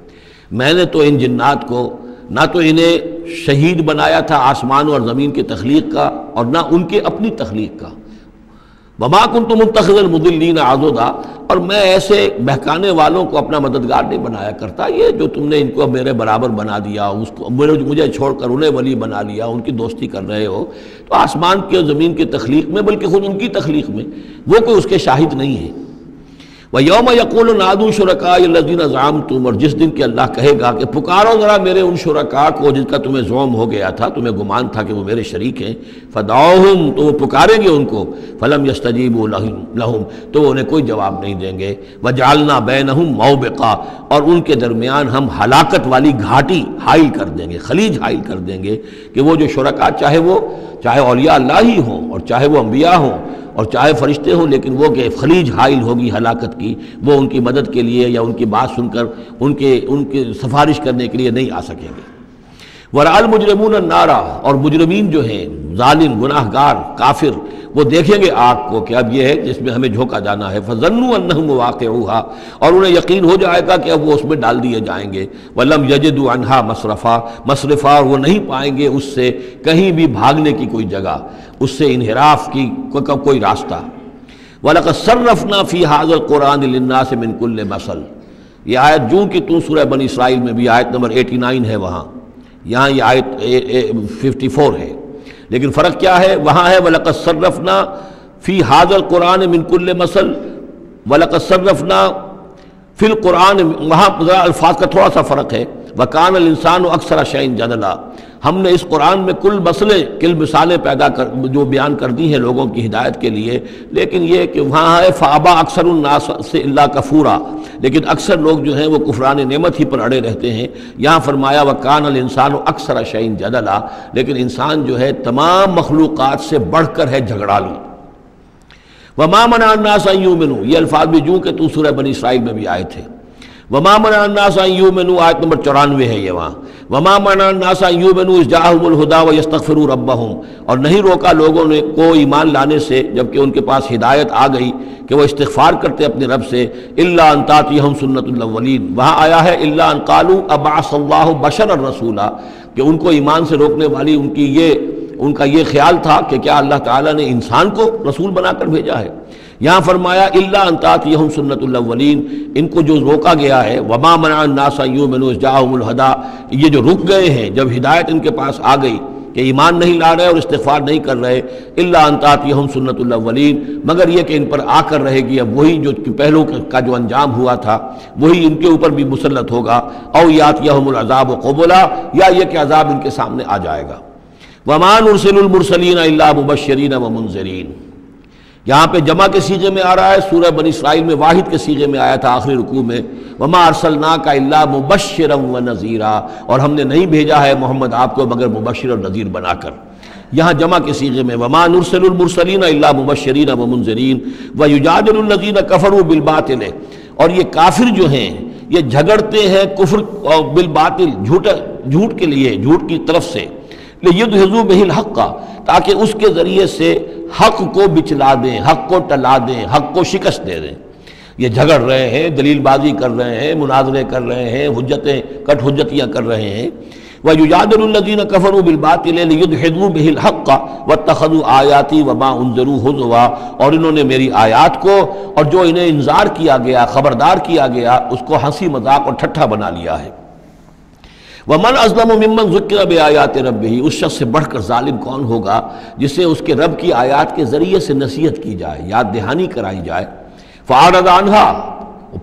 میں نے تو ان جنات کو نہ تو انہیں شہید بنایا تھا آسمان اور زمین کی تخلیق کا، اور نہ ان کے اپنی تخلیق کا. وما کنت متخذ المضلین عضدا، اور میں ایسے بہکانے والوں کو اپنا مددگار نہیں بنایا کرتا. یہ جو تم نے ان کو میرے برابر بنا دیا، اس کو مجھے چھوڑ کر انہیں ولی بنا لیا، ان کی دوستی کر رہے ہو، تو آسمان کی اور زمین کی تخلیق میں، بلکہ خود ان کی تخلیق میں وہ کوئی اس کے شاہد نہیں ہے. وَيَوْمَ يَقُولُ نَادُوا شُرَكَائِيَ الَّذِينَ زَعَمْتُمْ، اور جس دن کہ اللہ کہے گا کہ پکارو ذرا میرے ان شرکاء کو جن کا تمہیں زعم ہو گیا تھا، تمہیں گمان تھا کہ وہ میرے شریک ہیں. فَدَعُوهُمْ، تو وہ پکاریں گے ان کو. فَلَمْ يَسْتَجِيبُوا لَهُمْ، تو وہ انہیں کوئی جواب نہیں دیں گے. وَجَعَلْنَا بَيْنَهُمْ مَوْبِقًا، اور ان کے درمیان ہم ہلاکت والی گھاٹی حائل کر دیں گے، خلیج حائل کر دیں گے، کہ وہ جو شرکاء چاہے اولیاء اللہ ہی ہوں اور چاہے وہ انبیاء ہوں اور چاہے فرشتے ہوں، لیکن وہ کہ خلیج حائل ہوگی ہلاکت کی، وہ ان کی مدد کے لیے یا ان کی بات سن کر ان کے سفارش کرنے کے لیے نہیں آ سکیں گے. وَرَأَى الْمُجْرِمُونَ النَّارَ، اور مجرمین جو ہیں، ظالم، گناہ گار، کافر، وہ دیکھیں گے آگ کو کہ اب یہ ہے جس میں ہمیں جھونکا جانا ہے. فَظَنُّوا أَنَّهُمْ وَاقِعُوهَا، اور انہیں یقین ہو جائے گا کہ اب وہ اس میں ڈال دیے جائیں گے. وَلَمْ يَجِدُوا عَنْهَا مَصْرِفًا، اور وہ نہیں پائیں گے اس سے کہیں بھی بھاگنے کی کوئی جگہ، اس سے انحراف کی کوئی راستہ. وَلَقَدْ صَرَّفْنَا فِي هَذَا الْقُرْآنِ لِلنَّاسِ مِنْ كُلِّ مَثَلٍ، یہ آیت جو کہ تو سورہ بنی اسرائیل میں بھی آیت نمبر 89 ہے، وہاں یہاں یہ آیت 54 ہے، لیکن فرق کیا ہے؟ وہاں ہے وَلَقَدْ صَرَّفْنَا فِي هَذَا الْقُرْآنِ مِنْ كُلِّ مَثَلٍ، وَلَقَدْ صَرَّفْنَا فِي الْقُرْآنِ، وہاں ذرا الفاظ کا تھوڑا سا فرق ہے۔ وَكَانَ الْإِنسَانُ أَكْثَرَ شَيْءٍ جَدَلًا، ہم نے اس قرآن میں کل مسئلے کل مثالیں جو بیان کر دی ہیں لوگوں کی ہدایت کے لیے، لیکن یہ کہ وہاں ہے فَأَبَى أَكْثَرُ النَّاسِ إِلَّا كَفُورًا، لیکن اکثر لوگ جو ہیں وہ کفران نعمت ہی پر اڑے رہتے ہیں۔ یہاں فرمایا وَكَانَ الْإِنسَانُ أَكْثَرَ شَيْءٍ جَدَلًا، لیکن انسان جو ہے تمام مخلوقات سے بڑھ کر ہے جھگڑالو۔ وَمَا مَنَعَ النَّاسَ أَن يُؤْمِنُوا، یہ الفاظ بھی جو کہ تو سورہ بنی اسرائیل میں بھی آئے تھے۔ وَمَا مَنَعَ النَّاسَ أَن يُؤْمِنُوا آیت نمبر 94 ہے یہ وہاں۔ وَمَا مَنَعَ النَّاسَ أَن يُؤْمِنُوا إِذْ جَاءَهُمُ الْهُدَىٰ وَيَسْتَغْفِرُوا رَبَّهُمْ، اور نہیں روکا لوگوں نے کو ایمان لانے سے جبکہ ان کے پاس ہدایت آ گئی کہ وہ استغفار کرتے اپنے رب سے، إِلَّا أَن تَأْتِيَهُمْ سُنَّةُ الْأَوَّلِينَ، وہاں آیا ہے إِلَّا أَن قَالُوا أَبَعَثَ اللَّهُ بَشَرًا رَسُولًا، کہ ان کو ایمان سے روکنے والی ان کا یہ خیال تھا کہ کیا اللہ تعالیٰ نے انسان کو رسول بنا کر بھیجا ہے۔ یہاں فرمایا الا ان تاتیہم سنت الاولین، ان کو جو روکا گیا ہے وما منع الناس ان یؤمنوا اذ جاءهم الہدی، یہ جو رک گئے ہیں جب ہدایت ان کے پاس آ گئی کہ ایمان نہیں لا رہے اور استغفار نہیں کر رہے، الا ان تاتیہم سنت الاولین، مگر یہ کہ ان پر آ کر رہے گی اب وہی جو پہلوں کا جو انجام ہوا تھا وہی ان کے اوپر بھی مسلط ہوگا، او یاتیہم العذاب قبلا، یا یہ کہ عذاب ان کے سامنے آ جائے گا۔ وما نرسل المرسلین الا مبشرین ومنذرین، یہاں پہ جمع کے سیغے میں آ رہا ہے، سورہ بنی اسرائیل میں واحد کے سیغے میں آیا تھا آخری رکوع میں، وما ارسلناک الا مبشرا ونذیرا، اور ہم نے نہیں بھیجا ہے محمد آپ کو مگر مبشر اور نذیر بنا کر۔ یہاں جمع کے سیغے میں وما نرسل المرسلین الا مبشرین ومنذرین ویجادل الذین کفروا بالباطل، اور یہ کافر جو ہیں یہ جھگڑتے ہیں کفر اور بالباطل، جھوٹ کے لیے، جھوٹ کی طرف سے، لیدحضوا بہ الحق، تاکہ اس کے ذریعے سے حق کو بچلا دیں، حق کو ٹلا دیں، حق کو شکست دے دیں۔ یہ جھگڑ رہے ہیں، دلیل بازی کر رہے ہیں، مناظرے کر رہے ہیں، کٹ حجتیاں کر رہے ہیں۔ وَيُجَادِلُ الَّذِينَ كَفَرُوا بِالْبَاطِلِ لِيُدْحِضُوا بِهِ الْحَقَّ وَاتَّخَذُوا آيَاتِي وَمَا أُنذِرُوا هُزُوًا، اور انہوں نے میری آیات کو اور جو انہیں انذار کیا گیا، خبردار کیا گیا، اس کو ہنسی مذاق اور ٹھٹھا بنا لیا ہے۔ وَمَنْ أَظْلَمُ مِمَّنْ ذُكِّرَ بِآيَاتِ رَبِّهِ، اس شخص سے بڑھ کر ظالم کون ہوگا جسے اس کے رب کی آیات کے ذریعے سے نصیحت کی جائے، یاد دہانی کرائی جائے، فَأَعْرَضَ عَنْهَا،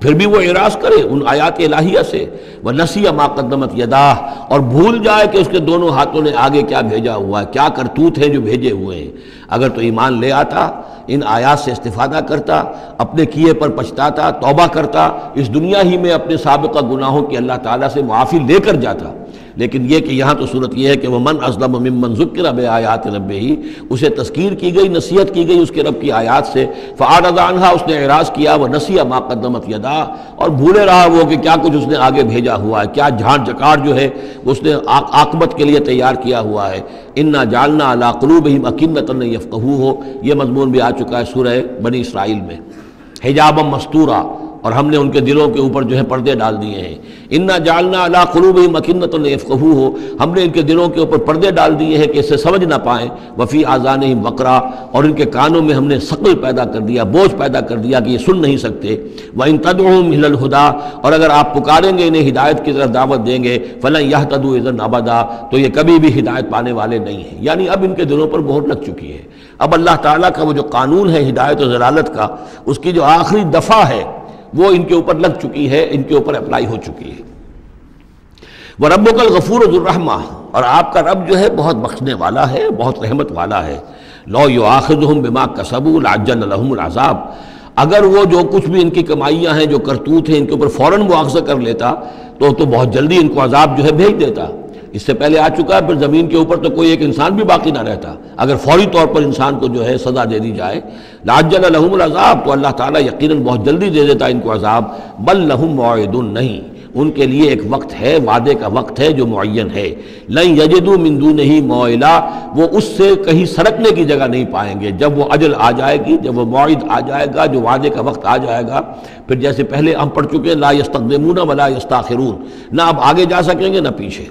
پھر بھی وہ اعراض کرے ان آیات الہیہ سے، وَنَسِیَ مَا قَدَّمَتْ يَدَاهُ، اور بھول جائے کہ اس کے دونوں ہاتھوں نے آگے کیا بھیجا ہوا ہے، کیا کرتوت ہیں جو بھیجے ہوئے ہیں۔ اگر تو ایمان لے آتا، ان آیات سے استفادہ کرتا، اپنے کیے پر پچھتاتا، توبہ کرتا، اس دنیا ہی میں اپنے سابقہ گناہوں کی اللہ تعالیٰ سے معافی لے کر جاتا، لیکن یہ کہ یہاں تو صورت یہ ہے کہ وَمَنْ أَظْلَمُ مِمَّنْ ذُكِّرَ بِآيَاتِ رَبِّهِ، اسے تذکیر کی گئی، نصیحت کی گئی اس کے رب کی آیات سے، فَأَعْرَضَ عَنْهَا، اس نے اعراض کیا، وَنَسِیَ مَا قَدَّمَتْ يَدَاهُ، اور بھولے رہا وہ کہ کیا کچھ اس نے آگے بھیجا ہوا ہے، کیا جھاڑ جکاڑ جو ہے اس نے عاقبت کے لیے تیار کیا ہوا ہے۔ اِنَّا جَعَلْنَا عَلَىٰ قُلُوبِهِمْ أَكِنَّةً أَن يَفْقَهُوهُ، یہ مضمون بھی آ چکا ہے سورہ بنی اسرائیل میں، حجابا مستورا، اور ہم نے ان کے دلوں کے اوپر جو ہے پردے ڈال دیے ہیں۔ اِنَّا جَعَلْنَا عَلَىٰ قُلُوبِهِمْ أَكِنَّةً أَن يَفْقَهُوهُ، ہم نے ان کے دلوں کے اوپر پردے ڈال دیے ہیں کہ اسے سمجھ نہ پائیں، وَفِي آذَانِهِمْ وَقْرًا، اور ان کے کانوں میں ہم نے ثقل پیدا کر دیا، بوجھ پیدا کر دیا کہ یہ سن نہیں سکتے۔ وَإِن تَدْعُوهُمْ إِلَى الْهُدَىٰ، اور اگر آپ پکاریں گے انہیں ہدایت کی طرف دعوت دیں گے، فَلَن يَهْتَدُوا إِذًا أَبَدًا، تو یہ کبھی بھی ہدایت پانے والے نہیں ہیں۔ یعنی اب ان کے دلوں پر مہر لگ چکی ہے، اب اللہ تعالیٰ کا وہ جو قانون ہے ہدایت و ضلالت کا، اس کی جو آخری دفعہ ہے وہ ان کے اوپر لگ چکی ہے، ان کے اوپر اپلائی ہو چکی ہے۔ وَرَبُّكَ الْغَفُورُ ذُو الرَّحْمَةِ، اور آپ کا رب جو ہے بہت بخشنے والا ہے، بہت رحمت والا ہے۔ لَوْ يُؤَاخِذُهُم بِمَا كَسَبُوا لَعَجَّلَ لَهُمُ الْعَذَابَ، اگر وہ جو کچھ بھی ان کی کمائیاں ہیں، جو کرتوت ہیں، ان کے اوپر فوراً مواخذہ کر لیتا تو بہت جلدی ان کو عذاب جو ہے بھیج دیتا۔ اس سے پہلے آ چکا ہے، پھر زمین کے اوپر تو کوئی ایک انسان بھی باقی نہ رہتا اگر فوری طور پر انسان کو جو ہے سزا دے دی جائے۔ لَعَجَّلَ لَهُمُ الْعَذَابَ، تو اللہ تعالیٰ یقیناً بہت جلدی دے دیتا ان کو عذاب۔ بَل لَهُم مَوْعِدٌ، نہیں، ان کے لیے ایک وقت ہے، وعدے کا وقت ہے جو معین ہے۔ لَن يَجِدُوا مِن دُونِهِ مَوْعِلًا، وہ اس سے کہیں سرکنے کی جگہ نہیں پائیں گے۔ جب وہ اجل آ جائے گی، جب وہ موعد آ جائے گا، جو وعدے کا وقت آ جائے گا، پھر جیسے پہلے ہم پڑھ چکے لا يستقدمون ولا يستاخرون، نہ اب آگے جا سکیں گے نہ پیچھے۔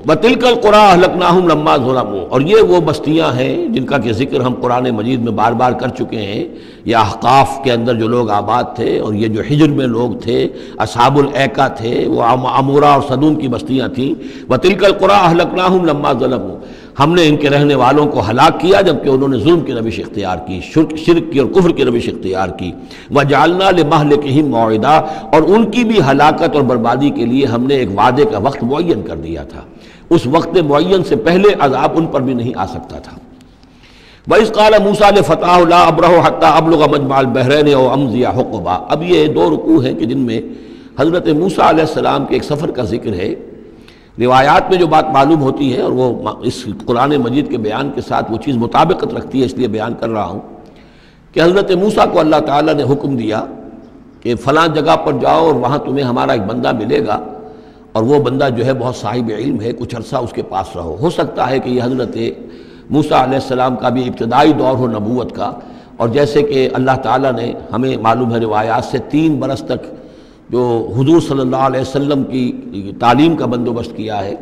وَتِلْكَ الْقُرَىٰ أَهْلَكْنَاهُمْ لَمَّا ظَلَمُوا، اور یہ وہ بستیاں ہیں جن کا کہ ذکر ہم قرآن مجید میں بار بار کر چکے ہیں. یہ احقاف کے اندر جو لوگ آباد تھے، اور یہ جو حجر میں لوگ تھے، اصحاب الایکا تھے، وہ عمورہ اور صدوم کی بستیاں تھیں. وَتِلْكَ الْقُرَىٰ أَهْلَكْنَاهُمْ لَمَّا ظَلَمُوا، ہم نے ان کے رہنے والوں کو ہلاک کیا جبکہ انہوں نے ظلم کی روش اختیار کی، شرک کی اور کفر کی روش اختیار کی. وَجَعَلْنَا لِمَهْلِكِهِمْ مَوْعِدًا، اور ان کی بھی ہلاکت اور بربادی کے لیے ہم نے ایک وعدے کا وقت معین کر دیا تھا. اس وقت معین سے پہلے عذاب ان پر بھی نہیں آ سکتا تھا. وَإِذْ قَالَ مُوسَىٰ لِفَتَاهُ لَا أَبْرَحُ حَتَّىٰ أَبْلُغَ مَجْمَعَ الْبَحْرَيْنِ أَوْ أَمْضِيَ حُقُبًا. اب یہ دو رکوع ہیں کہ جن میں حضرت موسیٰ علیہ السلام کے ایک سفر کا ذکر ہے. روایات میں جو بات معلوم ہوتی ہے، اور وہ اس قرآن مجید کے بیان کے ساتھ وہ چیز مطابقت رکھتی ہے، اس لیے بیان کر رہا ہوں کہ حضرت موسیٰ کو اللہ تعالیٰ نے حکم دیا کہ فلاں جگہ پر جاؤ اور وہاں تمہیں ہمارا ایک بندہ ملے گا، اور وہ بندہ جو ہے بہت صاحب علم ہے، کچھ عرصہ اس کے پاس رہو. ہو سکتا ہے کہ یہ حضرت موسیٰ علیہ السلام کا بھی ابتدائی دور ہو نبوت کا، اور جیسے کہ اللہ تعالیٰ نے ہمیں معلوم ہے روایات سے 3 برس تک جو حضور صلی اللہ علیہ وسلم کی تعلیم کا بندوبست کیا ہے،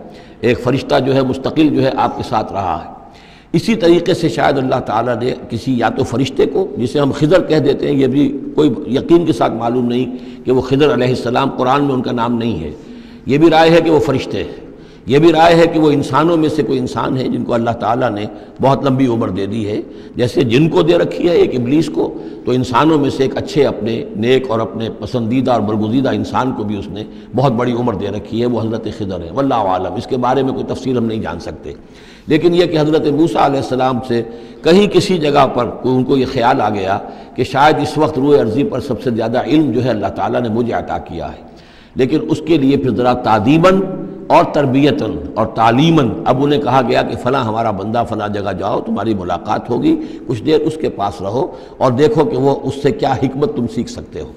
ایک فرشتہ جو ہے مستقل جو ہے آپ کے ساتھ رہا ہے. اسی طریقے سے شاید اللہ تعالیٰ نے کسی یا تو فرشتے کو، جسے ہم خضر کہہ دیتے ہیں، یہ بھی کوئی یقین کے ساتھ معلوم نہیں کہ وہ خضر علیہ السلام، قرآن میں ان کا نام نہیں ہے. یہ بھی رائے ہے کہ وہ فرشتے ہیں، یہ بھی رائے ہے کہ وہ انسانوں میں سے کوئی انسان ہے جن کو اللہ تعالیٰ نے بہت لمبی عمر دے دی ہے. جیسے جن کو دے رکھی ہے ایک ابلیس کو، تو انسانوں میں سے ایک اچھے اپنے نیک اور اپنے پسندیدہ اور برگزیدہ انسان کو بھی اس نے بہت بڑی عمر دے رکھی ہے، وہ حضرت خضر ہے. واللہ عالم، اس کے بارے میں کوئی تفصیل ہم نہیں جان سکتے. لیکن یہ کہ حضرت موسیٰ علیہ السلام سے کہیں کسی جگہ پر ان کو یہ خیال آ گیا کہ شاید اس وقت روئے ارضی پر سب سے زیادہ علم جو ہے اللہ تعالیٰ نے مجھے عطا کیا ہے. لیکن اس کے لیے پھر ذرا تعدیباً اور تربیتاً اور تعلیماً اب انہیں کہا گیا کہ فلاں ہمارا بندہ فلاں جگہ جاؤ، تمہاری ملاقات ہوگی، کچھ دیر اس کے پاس رہو اور دیکھو کہ وہ اس سے کیا حکمت تم سیکھ سکتے ہو.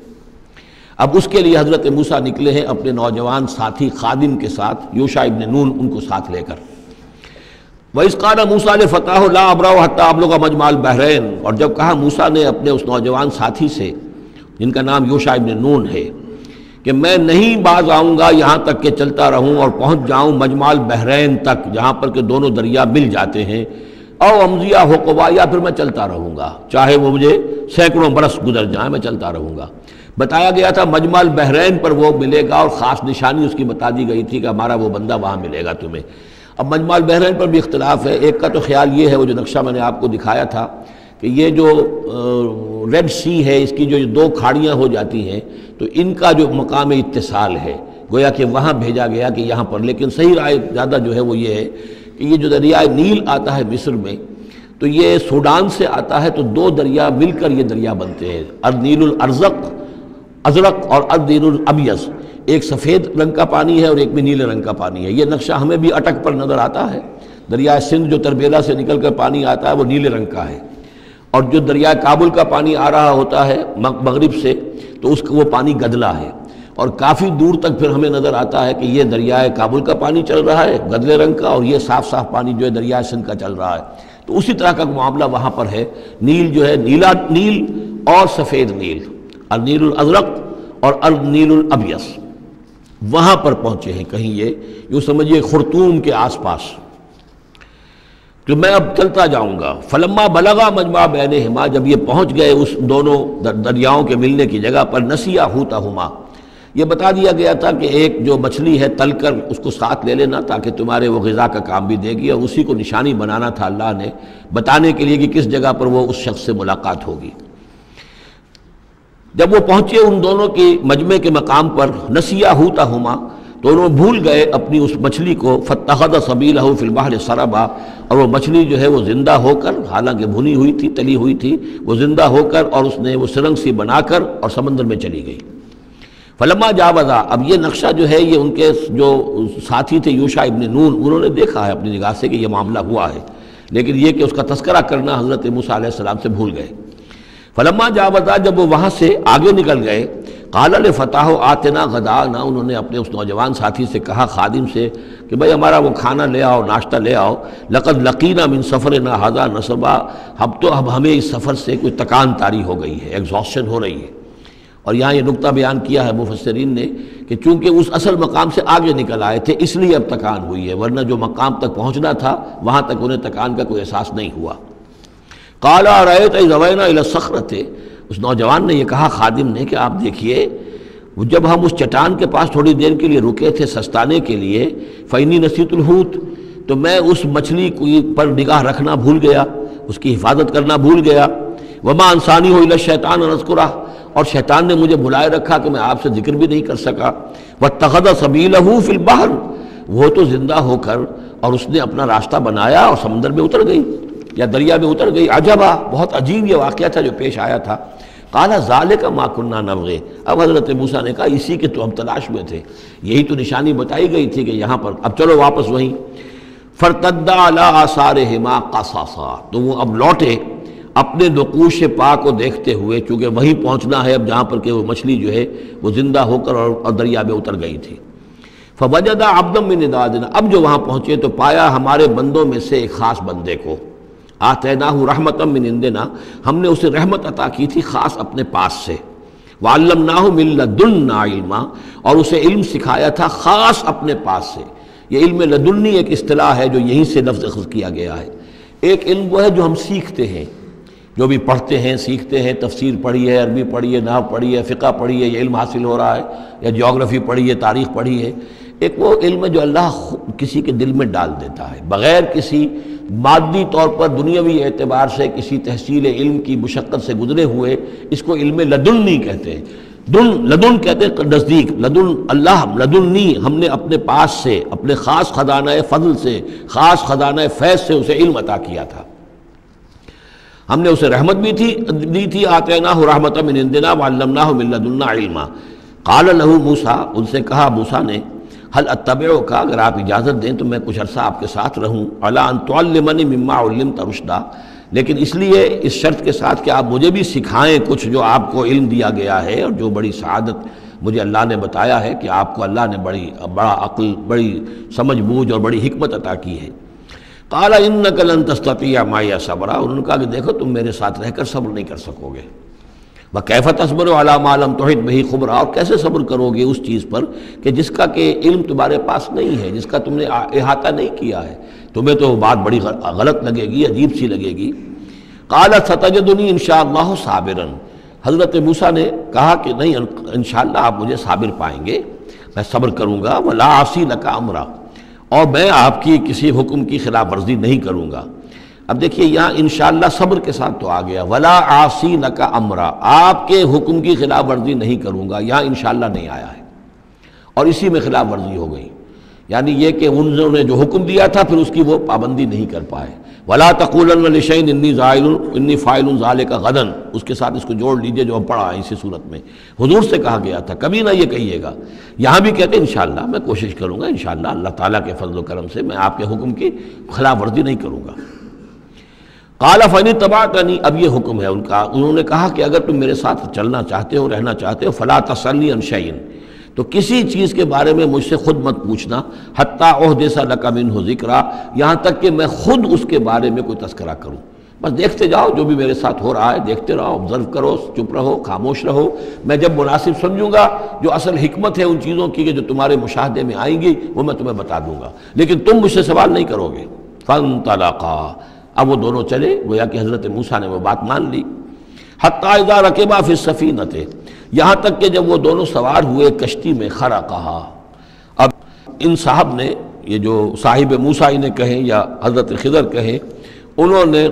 اب اس کے لیے حضرت موسیٰ نکلے ہیں اپنے نوجوان ساتھی خادم کے ساتھ، یوشع ابن نون ان کو ساتھ لے کر. وَإِذْ قَالَ مُوسَىٰ لِفَتَاهُ لَا أَبْرَحُ حَتَّىٰ أَبْلُغَ مَجْمَعَ الْبَحْرَيْنِ، اور جب کہا موسیٰ نے اپنے اس نوجوان ساتھی سے جن کا نام یوشع ابن نون ہے کہ میں نہیں باز آؤں گا یہاں تک کہ چلتا رہوں اور پہنچ جاؤں مجمع البحرین تک، جہاں پر کہ دونوں دریا مل جاتے ہیں، او امضی حقبا، یا پھر میں چلتا رہوں گا، چاہے وہ مجھے سینکڑوں برس گزر جائیں میں چلتا رہوں گا. بتایا گیا تھا مجمع البحرین پر وہ ملے گا، اور خاص نشانی اس کی بتا دی گئی تھی کہ ہمارا وہ بندہ وہاں ملے گا تمہیں. اب مجمع البحرین پر بھی اختلاف ہے. ایک کا تو خیال یہ ہے، وہ جو نقشہ میں نے آپ کو دکھایا تھا، کہ یہ جو ریڈ سی ہے، اس کی جو 2 کھاڑیاں ہو جاتی ہیں، تو ان کا جو مقام اتصال ہے گویا کہ وہاں بھیجا گیا کہ یہاں پر. لیکن صحیح رائے زیادہ جو ہے وہ یہ ہے کہ یہ جو دریائے نیل آتا ہے مصر میں، تو یہ سوڈان سے آتا ہے، تو 2 دریا مل کر یہ دریا بنتے ہیں، النیل الازرق اور النیل الابیض. ایک سفید رنگ کا پانی ہے اور ایک بھی نیلے رنگ کا پانی ہے. یہ نقشہ ہمیں بھی اٹک پر نظر آتا ہے. دریائے سندھ جو تربیلا سے نکل کر پانی آتا ہے وہ نیلے رنگ کا ہے، اور جو دریائے کابل کا پانی آ رہا ہوتا ہے مغرب سے، تو اس کا وہ پانی گدلا ہے. اور کافی دور تک پھر ہمیں نظر آتا ہے کہ یہ دریائے کابل کا پانی چل رہا ہے گدلے رنگ کا، اور یہ صاف صاف پانی جو ہے دریائے سندھ کا چل رہا ہے. تو اسی طرح کا معاملہ وہاں پر ہے. نیل جو ہے نیلا نیل اور سفید نیل، النیل الازرق اور النیل الابیض، وہاں پر پہنچے ہیں. کہیں یہ یوں سمجھیے خرطوم کے آس پاس. تو میں اب چلتا جاؤں گا. فلما بلغا مجمع بینہما، جب یہ پہنچ گئے اس دونوں دریاؤں کے ملنے کی جگہ پر، نسیا حوتہما، یہ بتا دیا گیا تھا کہ ایک جو مچھلی ہے تل کر اس کو ساتھ لے لینا تاکہ تمہارے وہ غذا کا کام بھی دے گی، اور اسی کو نشانی بنانا تھا اللہ نے بتانے کے لیے کہ کس جگہ پر وہ اس شخص سے ملاقات ہوگی. جب وہ پہنچے ان دونوں کی مجمع کے مقام پر، نسیا حوتہما، تو انہوں نے بھول گئے اپنی اس مچھلی کو. فاتخذ سبیلہ فی البحر سربا، اور وہ مچھلی جو ہے وہ زندہ ہو کر، حالانکہ بھنی ہوئی تھی تلی ہوئی تھی، وہ زندہ ہو کر اور اس نے وہ سرنگ سی بنا کر اور سمندر میں چلی گئی. فلما جاوزا، اب یہ نقشہ جو ہے یہ ان کے جو ساتھی تھے یوشع ابن نون، انہوں نے دیکھا ہے اپنی نگاہ سے کہ یہ معاملہ ہوا ہے، لیکن یہ کہ اس کا تذکرہ کرنا حضرت موسیٰ علیہ السلام سے بھول گئے. فلما جاوزا، جب وہ وہاں سے آگے نکل گئے، قال لفتاہ آتنا غداءنا، انہوں نے اپنے اس نوجوان ساتھی سے کہا، خادم سے، کہ بھائی ہمارا وہ کھانا لے آؤ، ناشتہ لے آؤ. لقد لقینا من سفرنا ھذا نصبا، اب ہمیں اس سفر سے کوئی تکان طاری ہو گئی ہے، ایگزاسشن ہو رہی ہے. اور یہاں یہ نقطہ بیان کیا ہے مفسرین نے کہ کہ چونکہ اس اصل مقام سے آگے نکل آئے تھے اس لیے اب تکان ہوئی ہے، ورنہ جو مقام تک پہنچنا تھا وہاں تک انہیں تکان کا کوئی احساس نہیں ہوا۔ قال ارأیت اذ اوینا الی الصخرۃ، اس نوجوان نے یہ کہا خادم نے کہ آپ دیکھیے جب ہم اس چٹان کے پاس تھوڑی دیر کے لیے رکے تھے سستانے کے لیے، فإنی نسیت الحوت، تو میں اس مچھلی پر نگاہ رکھنا بھول گیا، اس کی حفاظت کرنا بھول گیا، وما انسانی الا الشیطان ان اذکرہ، اور شیطان نے مجھے بلائے رکھا کہ میں آپ سے ذکر بھی نہیں کر سکا، واتخذ سبیلہ فی البحر، وہ تو زندہ ہو کر اور اس نے اپنا راستہ بنایا اور سمندر میں اتر گئی یا دریا میں اتر گئی۔ عجبا، بہت عجیب یہ واقعہ تھا جو پیش آیا تھا۔ قال ذالک ما کنا نبغی، اب حضرت موسیٰ نے کہا اسی کے تو ہم تلاش میں تھے، یہی تو نشانی بتائی گئی تھی کہ یہاں پر، اب چلو واپس وہیں۔ فارتدا علی آثارہما قصصا، تو وہ اب لوٹے اپنے نقوش پا کو دیکھتے ہوئے، چونکہ وہیں پہنچنا ہے اب جہاں پر کہ وہ مچھلی جو ہے وہ زندہ ہو کر اور دریا میں اتر گئی تھی۔ فوجد عبدا من عبادنا، اب جو وہاں پہنچے تو پایا ہمارے بندوں میں سے ایک خاص بندے کو، آتیناہ رحمتا من عندنا، ہم نے اسے رحمت عطا کی تھی خاص اپنے پاس سے، وعلمناہ من لدنا علما، اور اسے علم سکھایا تھا خاص اپنے پاس سے۔ یہ علم لدنی ایک اصطلاح ہے جو یہیں سے لفظ اخذ کیا گیا ہے۔ ایک علم وہ ہے جو ہم سیکھتے ہیں، جو بھی پڑھتے ہیں سیکھتے ہیں، تفسیر پڑھی ہے، عربی پڑھی ہے، نحو پڑھی ہے، فقہ پڑھی ہے، یہ علم حاصل ہو رہا ہے، یا جیوگرافی پڑھی ہے، تاریخ پڑھی ہے۔ ایک وہ علم ہے جو اللہ کسی کے دل میں ڈال دیتا ہے بغیر کسی مادی طور پر دنیاوی اعتبار سے کسی تحصیل علم کی مشقت سے گزرے ہوئے، اس کو علم لدنی کہتے ہیں۔ لدن کہتے ہیں نزدیک، لدن اللہ، لدنی ہم نے اپنے پاس سے، اپنے خاص خزانہ فضل سے، خاص خزانہ فیض سے اسے علم عطا کیا تھا۔ ہم نے اسے رحمت بھی دی تھی، آتیناہ رحمتا من عندنا وعلمناہ من لدنا علما۔ قال لہ موسیٰ، ان سے کہا موسیٰ نے، هل اتبعک، اگر آپ اجازت دیں تو میں کچھ عرصہ آپ کے ساتھ رہوں، علی ان تعلمنی مما علمت رشدا، لیکن اس لیے اس شرط کے ساتھ کہ آپ مجھے بھی سکھائیں کچھ جو آپ کو علم دیا گیا ہے، اور جو بڑی سعادت مجھے اللہ نے بتایا ہے کہ آپ کو اللہ نے بڑا عقل، بڑی سمجھ بوجھ اور بڑی حکمت عطا کی ہے۔ قال انک لن تستطیع معی صبرا، انہوں نے کہا کہ دیکھو تم میرے ساتھ رہ کر صبر نہیں کر سکو گے۔ وَكَيْفَ تَصْبِرُ عَلَىٰ مَا لَمْ تُحِطْ بِهِ خُبْرًا، اور کیسے صبر کرو گے اس چیز پر کہ جس کا کہ علم تمہارے پاس نہیں ہے، جس کا تم نے احاطہ نہیں کیا ہے، تمہیں تو بات بڑی غلط لگے گی، عجیب سی لگے گی۔ قَالَ سَتَجِدُنِي إِن شَاءَ اللَّهُ صَابِرًا، حضرت موسیٰ نے کہا کہ نہیں، انشاءاللہ آپ مجھے صابر پائیں گے، میں صبر کروں گا، وَلَا عَصِي لَكَ أَمْرًا، اور میں آپ کی کسی حکم کی خلاف ورزی نہیں کروں گا۔ اب دیکھیے یہاں انشاءاللہ صبر کے ساتھ تو آ گیا، ولا عاصی لک امرا، آپ کے حکم کی خلاف ورزی نہیں کروں گا، یہاں انشاءاللہ نہیں آیا ہے، اور اسی میں خلاف ورزی ہو گئی، یعنی یہ کہ انہوں نے جو حکم دیا تھا پھر اس کی وہ پابندی نہیں کر پائے۔ ولا تقولن لشیء انی فاعل ذلک غدا، اس کے ساتھ اس کو جوڑ لیجئے جو ہم پڑھا ہے اسی صورت میں، حضور سے کہا گیا تھا کبھی نہ یہ کہیے گا، یہاں بھی کہتے ہیں انشاءاللہ میں کوشش کروں گا، انشاءاللہ اللہ تعالیٰ کے فضل و کرم سے میں آپ کے حکم کی خلاف ورزی نہیں کروں گا۔ قال فإن اتبعتنی، اب یہ حکم ہے ان کا، انہوں نے کہا کہ اگر تم میرے ساتھ چلنا چاہتے ہو، رہنا چاہتے ہو، فلا تسألنی عن شیء، تو کسی چیز کے بارے میں مجھ سے خود مت پوچھنا، حتی احدث لک منہ ذکرا، یہاں تک کہ میں خود اس کے بارے میں کوئی تذکرہ کروں، بس دیکھتے جاؤ جو بھی میرے ساتھ ہو رہا ہے، دیکھتے رہو، آبزرو کرو، چپ رہو، خاموش رہو، میں جب مناسب سمجھوں گا جو اصل حکمت ہے ان چیزوں کی کہ جو تمہارے مشاہدے میں آئیں گی وہ میں تمہیں بتا دوں گا، لیکن تم مجھ سے سوال نہیں کرو گے۔ فانطلقا، اب وہ دونوں چلے، گویا کہ حضرت موسیٰ نے وہ بات مان لی۔ حتی اذا رکبا فی السفینۃ، یہاں تک کہ جب وہ دونوں سوار ہوئے کشتی میں، خرقہا، اب ان صاحب نے، یہ جو صاحب موسیٰ انہیں کہیں یا حضرت خضر کہیں، انہوں نے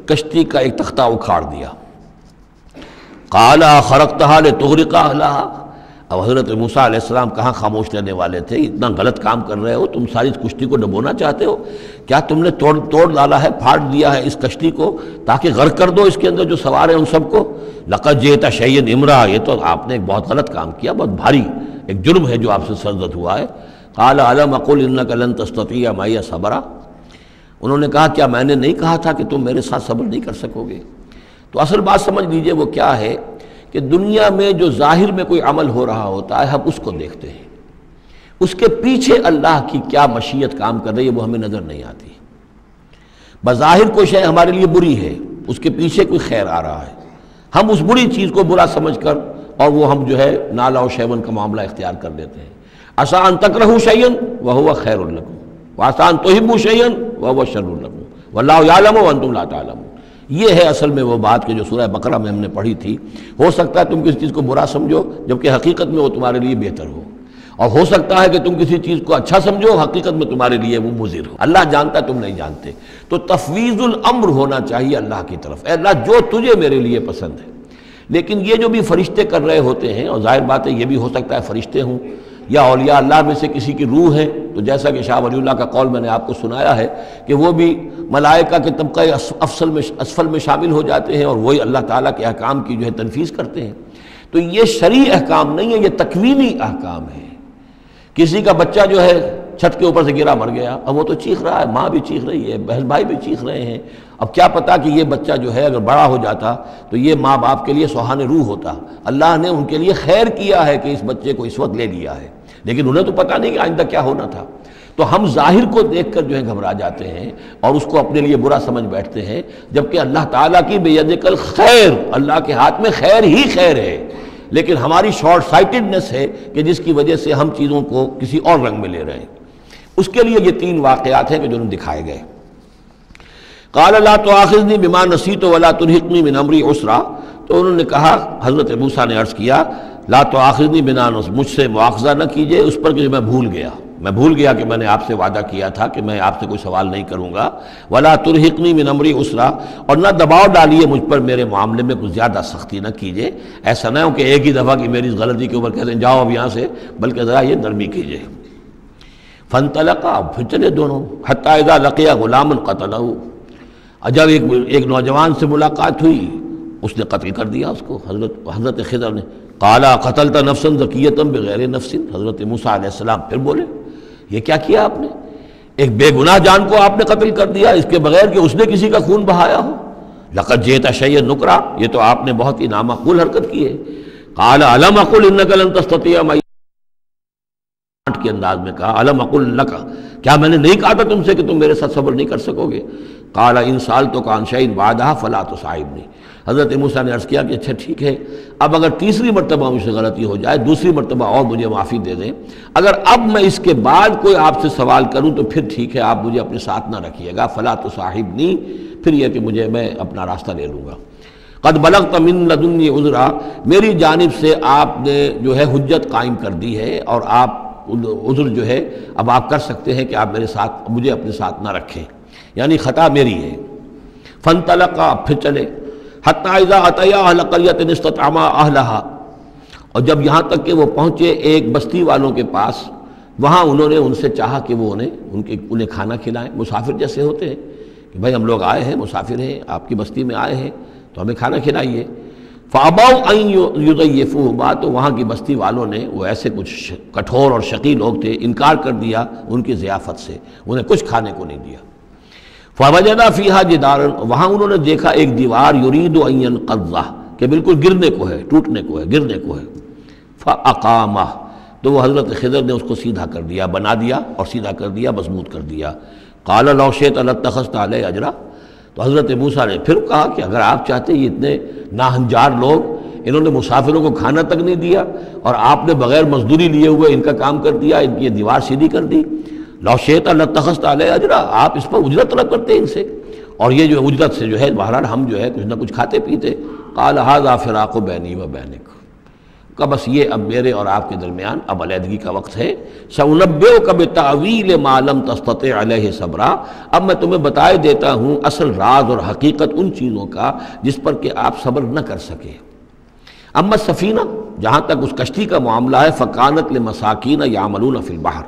کشتی کا ایک تختہ اکھاڑ دیا۔ قال خرقتہا لتغرق اہلہا، اب حضرت موسیٰ علیہ السلام کہاں خاموش رہنے والے تھے، اتنا غلط کام کر رہے ہو تم، ساری کشتی کو ڈبونا چاہتے ہو، کیا تم نے توڑ ڈالا ہے، پھاڑ دیا ہے اس کشتی کو تاکہ غرق کر دو اس کے اندر جو سوار ہیں ان سب کو؟ لقد جئت شیئا امرا، یہ تو آپ نے ایک بہت غلط کام کیا، بہت بھاری ایک جرم ہے جو آپ سے سرزد ہوا ہے۔ قال الم اقل انک لن تستطیع معی صبرا، انہوں نے کہا کیا میں نے نہیں کہا تھا کہ تم میرے ساتھ صبر نہیں کر سکو گے؟ تو اصل بات سمجھ لیجئے وہ کیا ہے کہ دنیا میں جو ظاہر میں کوئی عمل ہو رہا ہوتا ہے ہم اس کو دیکھتے ہیں، اس کے پیچھے اللہ کی کیا مشیت کام کر رہی ہے وہ ہمیں نظر نہیں آتی۔ بظاہر کوئی شے ہمارے لیے بری ہے، اس کے پیچھے کوئی خیر آ رہا ہے، ہم اس بری چیز کو برا سمجھ کر اور وہ ہم جو ہے نالا و شیون کا معاملہ اختیار کر لیتے ہیں۔ عسیٰ ان تکرہوا شیئا وہو خیر لکم وعسیٰ ان تحبوا شیئا وہو شر لکم واللہ یعلم وانتم لا تعلمون۔ یہ ہے اصل میں وہ بات کہ جو سورہ بقرہ میں ہم نے پڑھی تھی۔ ہو سکتا ہے تم کسی چیز کو برا سمجھو جبکہ حقیقت میں وہ تمہارے لیے بہتر ہو، اور ہو سکتا ہے کہ تم کسی چیز کو اچھا سمجھو، حقیقت میں تمہارے لیے وہ مضر ہو۔ اللہ جانتا ہے، تم نہیں جانتے۔ تو تفویض الامر ہونا چاہیے اللہ کی طرف، اے اللہ جو تجھے میرے لیے پسند ہے۔ لیکن یہ جو بھی فرشتے کر رہے ہوتے ہیں، اور ظاہر بات ہے یہ بھی ہو سکتا ہے فرشتے ہوں یا اولیاء اللہ میں سے کسی کی روح ہے، تو جیسا کہ شاہ ولی اللہ کا قول میں نے آپ کو سنایا ہے کہ وہ بھی ملائکہ کے طبقہ اسفل میں شامل ہو جاتے ہیں اور وہی اللہ تعالیٰ کے احکام کی جو ہے تنفیذ کرتے ہیں۔ تو یہ شرعی احکام نہیں ہے، یہ تکوینی احکام ہے۔ کسی کا بچہ جو ہے چھت کے اوپر سے گرا مر گیا، اب وہ تو چیخ رہا ہے، ماں بھی چیخ رہی ہے، بہن بھائی بھی چیخ رہے ہیں۔ اب کیا پتا کہ یہ بچہ جو ہے اگر بڑا ہو جاتا تو یہ ماں باپ کے لیے سہان روح ہوتا۔ اللہ نے ان کے لیے خیر کیا ہے کہ اس بچے کو اس وقت لے لیا ہے، لیکن انہیں تو پتہ نہیں کہ آئندہ کیا ہونا تھا۔ تو ہم ظاہر کو دیکھ کر جو ہے گھبرا جاتے ہیں اور اس کو اپنے لیے برا سمجھ بیٹھتے ہیں، جبکہ اللہ تعالیٰ کی بیدک الخیر، اللہ کے ہاتھ میں خیر ہی خیر ہے، لیکن ہماری شارٹ سائٹڈنس ہے کہ جس کی وجہ سے ہم چیزوں کو کسی اور رنگ میں لے رہے ہیں۔ اس کے لیے یہ 3 واقعات ہیں کہ جو انہیں دکھائے گئے۔ قال لا تؤاخذنی بما نسیت ولا ترہقنی من امری عسرا، تو انہوں نے کہا، حضرت موسیٰ نے عرض کیا لا تؤاخذنی بما نسیت، مجھ سے مواخذہ نہ کیجئے اس پر کہ میں بھول گیا کہ میں نے آپ سے وعدہ کیا تھا کہ میں آپ سے کوئی سوال نہیں کروں گا۔ ولا ترہقنی من امری عسرا، اور نہ دباؤ ڈالیے مجھ پر میرے معاملے میں کچھ زیادہ سختی نہ کیجئے، ایسا نہ ہو کہ ایک ہی دفعہ کی میری اس غلطی کے اوپر کہتے ہیں جاؤ اب یہاں سے، بلکہ ذرا یہ نرمی کیجئے۔ فانطلقا، پھر چلے دونوں، حتی اذا لقیا غلاما قتلہ، جب ایک نوجوان سے ملاقات ہوئی اس نے قتل کر دیا اس کو، حضرت خضر نے۔ قالا قتلت نفسا زکیۃ بغیر نفس، حضرت موسیٰ علیہ السلام پھر بولے یہ کیا کیا آپ نے؟ ایک بے گناہ جان کو آپ نے قتل کر دیا اس کے بغیر کہ اس نے کسی کا خون بہایا ہو۔ لقد جئت شیئا نکرا، یہ تو آپ نے بہت ہی نامعقول حرکت کی ہے۔ قال الم اقل انک لن تستطیع معی، کے انداز میں کہا الم اقل لک، کیا میں نے نہیں کہا تھا تم سے کہ تم میرے ساتھ صبر نہیں کر سکو گے؟ قال ان سألتک عن شیء بعدها فلا تصاحبنی، حضرت موسیٰ نے عرض کیا کہ اچھا ٹھیک ہے، اب اگر تیسری مرتبہ مجھ سے غلطی ہو جائے، دوسری مرتبہ اور مجھے معافی دے دیں، اگر اب میں اس کے بعد کوئی آپ سے سوال کروں تو پھر ٹھیک ہے، آپ مجھے اپنے ساتھ نہ رکھیے گا، فلا تصاحبنی، پھر یہ کہ میں اپنا راستہ لے لوں گا۔ قد بلغت من لدنی عذرا، میری جانب سے آپ نے جو ہے حجت قائم کر دی ہے اور آپ عذر جو ہے اب آپ کر سکتے ہیں کہ آپ مجھے اپنے ساتھ نہ رکھیں، یعنی خطا میری ہے۔ فانطلقا، پھر چلے، حتی اذا اتیا اہل قریۃ استطعما اہلہا، اور جب یہاں تک کہ وہ پہنچے ایک بستی والوں کے پاس، وہاں انہوں نے ان سے چاہا کہ وہ انہیں کھانا کھلائیں، مسافر جیسے ہوتے ہیں کہ بھائی ہم لوگ آئے ہیں، مسافر ہیں، آپ کی بستی میں آئے ہیں تو ہمیں کھانا کھلائیے۔ فَأَبَوْا أَن يُضَيِّفُوهُمَا، تو وہاں کی بستی والوں نے، وہ ایسے کچھ کٹھور اور شقی لوگ تھے، انکار کر دیا ان کی ضیافت سے، انہیں کچھ کھانے کو نہیں دیا۔ فَوَجَدَ فِيهَا جِدَارًا، وہاں انہوں نے دیکھا ایک دیوار، يُرِيدُ أَن يَنقَضَّ، کہ بالکل گرنے کو ہے، ٹوٹنے کو ہے، گرنے کو ہے۔ فَأَقَامَهُ، تو وہ حضرت خضر نے اس کو سیدھا کر دیا، بنا دیا اور سیدھا کر دیا، مضبوط کر دیا۔ قَالَ لَوْ شِئْتَ لَاتَّخَذْتَ عَلَيْهِ أَجْرًا، تو حضرت موسیٰ نے پھر کہا کہ اگر آپ چاہتے، یہ اتنے ناہنجار لوگ، انہوں نے مسافروں کو کھانا تک نہیں دیا اور آپ نے بغیر مزدوری لیے ہوئے ان کا کام کر دیا، ان کی یہ دیوار سیدھی کر دی۔ لو شئت لاتخذت علیہ اجرا، آپ اس پر اجرت طلب کرتے ہیں ان سے، اور یہ جو اجرت سے جو ہے بہرحال ہم جو ہے کچھ نہ کچھ کھاتے پیتے۔ قال ھذا فراق بینی و بینک، کہ بس یہ اب میرے اور آپ کے درمیان اب علیحدگی کا وقت ہے۔ سأنبئک بتأویل ما لم تستطع علیہ صبرا، اب میں تمہیں بتائے دیتا ہوں اصل راز اور حقیقت ان چیزوں کا جس پر کہ آپ صبر نہ کر سکے۔ اما السفینہ، جہاں تک اس کشتی کا معاملہ ہے، فکانت لمساکین یعملون فی البحر،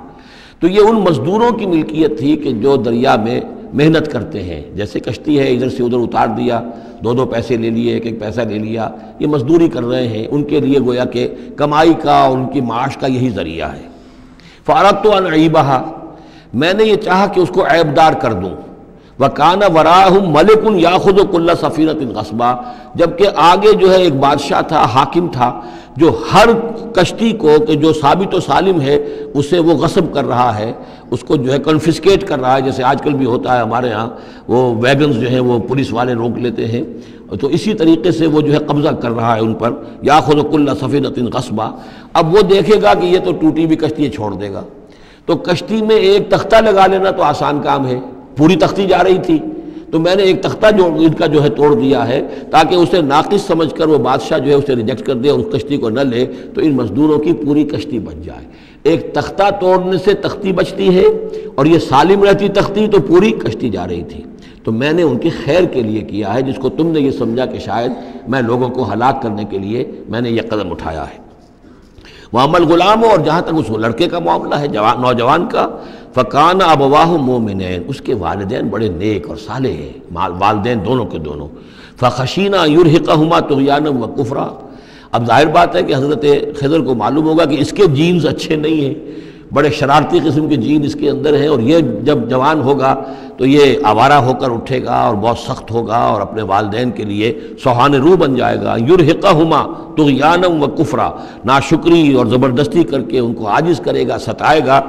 تو یہ ان مزدوروں کی ملکیت تھی کہ جو دریا میں محنت کرتے ہیں، جیسے کشتی ہے ادھر سے ادھر اتار دیا، 2 پیسے لے لیے، ایک پیسہ لے لیا، یہ مزدوری کر رہے ہیں، ان کے لیے گویا کہ کمائی کا اور ان کی معاش کا یہی ذریعہ ہے۔ فاردت ان اعیبھا، میں نے یہ چاہا کہ اس کو عیب دار کر دوں۔ وَكَانَ وَرَاءَهُمْ مَلِكٌ يَأْخُذُ كُلَّ سَفِينَةٍ غَصْبًا، جبکہ آگے جو ہے ایک بادشاہ تھا، حاکم تھا، جو ہر کشتی کو کہ جو ثابت و سالم ہے اسے وہ غصب کر رہا ہے، اس کو جو ہے کنفسکیٹ کر رہا ہے، جیسے آج کل بھی ہوتا ہے ہمارے ہاں، وہ ویگنز جو ہیں وہ پولیس والے روک لیتے ہیں تو اسی طریقے سے وہ جو ہے قبضہ کر رہا ہے ان پر، یاخذ کل سفینۃ غصبا۔ اب وہ دیکھے گا کہ یہ تو ٹوٹی بھی کشتی چھوڑ دے گا، تو کشتی میں ایک تختہ لگا لینا تو آسان کام ہے، پوری تختی جا رہی تھی تو میں نے ایک تختہ جو ان کا جو ہے توڑ دیا ہے تاکہ اسے ناقص سمجھ کر وہ بادشاہ جو ہے اسے ریجیکٹ کر دے اور اس کشتی کو نہ لے، تو ان مزدوروں کی پوری کشتی بچ جائے۔ ایک تختہ توڑنے سے تختی بچتی ہے، اور یہ سالم رہتی تختی تو پوری کشتی جا رہی تھی۔ تو میں نے ان کی خیر کے لیے کیا ہے، جس کو تم نے یہ سمجھا کہ شاید میں لوگوں کو ہلاک کرنے کے لیے میں نے یہ قدم اٹھایا ہے۔ وَأَمَّا الْغُلَامُ، اور جہاں تک اس لڑکے کا معاملہ ہے، نوجوان کا، فَكَانَ أَبَوَاهُ مُؤْمِنَيْنِ، اس کے والدین بڑے نیک اور صالح ہیں، والدین دونوں کے دونوں۔ فَخَشِينَا أَن يُرْهِقَهُمَا طُغْيَانًا وَكُفْرًا، اب ظاہر بات ہے کہ حضرت خضر کو معلوم ہوگا کہ اس کے جینز اچھے نہیں ہیں، بڑے شرارتی قسم کے جین اس کے اندر ہیں، اور یہ جب جوان ہوگا تو یہ آوارہ ہو کر اٹھے گا اور بہت سخت ہوگا اور اپنے والدین کے لیے سوہان روح بن جائے گا۔ یرہقہما طغیانا و کفرا، ناشکری اور زبردستی کر کے ان کو عاجز کرے گا، ستائے گا۔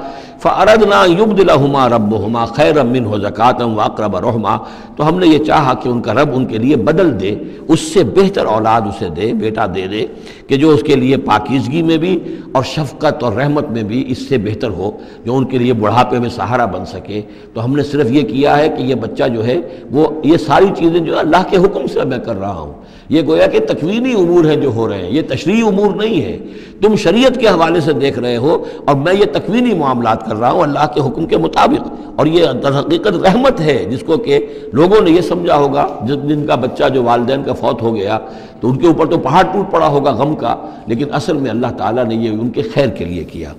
فاردنا یبدلہما ربہما خیرا منہ زکاۃ واقرب رحما، تو ہم نے یہ چاہا کہ ان کا رب ان کے لیے بدل دے، اس سے بہتر اولاد اسے دے، بیٹا دے دے کہ جو اس کے لیے پاکیزگی میں بھی اور شفقت اور رحمت میں بھی اس سے بہتر ہو، جو ان کے لیے بڑھاپے میں سہارا بن سکے۔ تو ہم نے صرف یہ کیا ہے کہ یہ بچہ جو ہے وہ یہ ساری چیزیں جو اللہ کے حکم سے میں کر رہا ہوں، یہ گویا کہ تکوینی امور ہیں جو ہو رہے ہیں، یہ تشریعی امور نہیں ہے، تم شریعت کے حوالے سے دیکھ رہے ہو، اور میں یہ تکوینی معاملات کر رہا ہوں اللہ کے حکم کے مطابق۔ اور یہ در حقیقت رحمت ہے، جس کو کہ لوگوں نے یہ سمجھا ہوگا جن کا بچہ جو والدین کا فوت ہو گیا تو ان کے اوپر تو پہاڑ ٹوٹ پڑا ہوگا غم کا، لیکن اصل میں اللہ تعالیٰ نے یہ ان کے خیر کے لیے کیا۔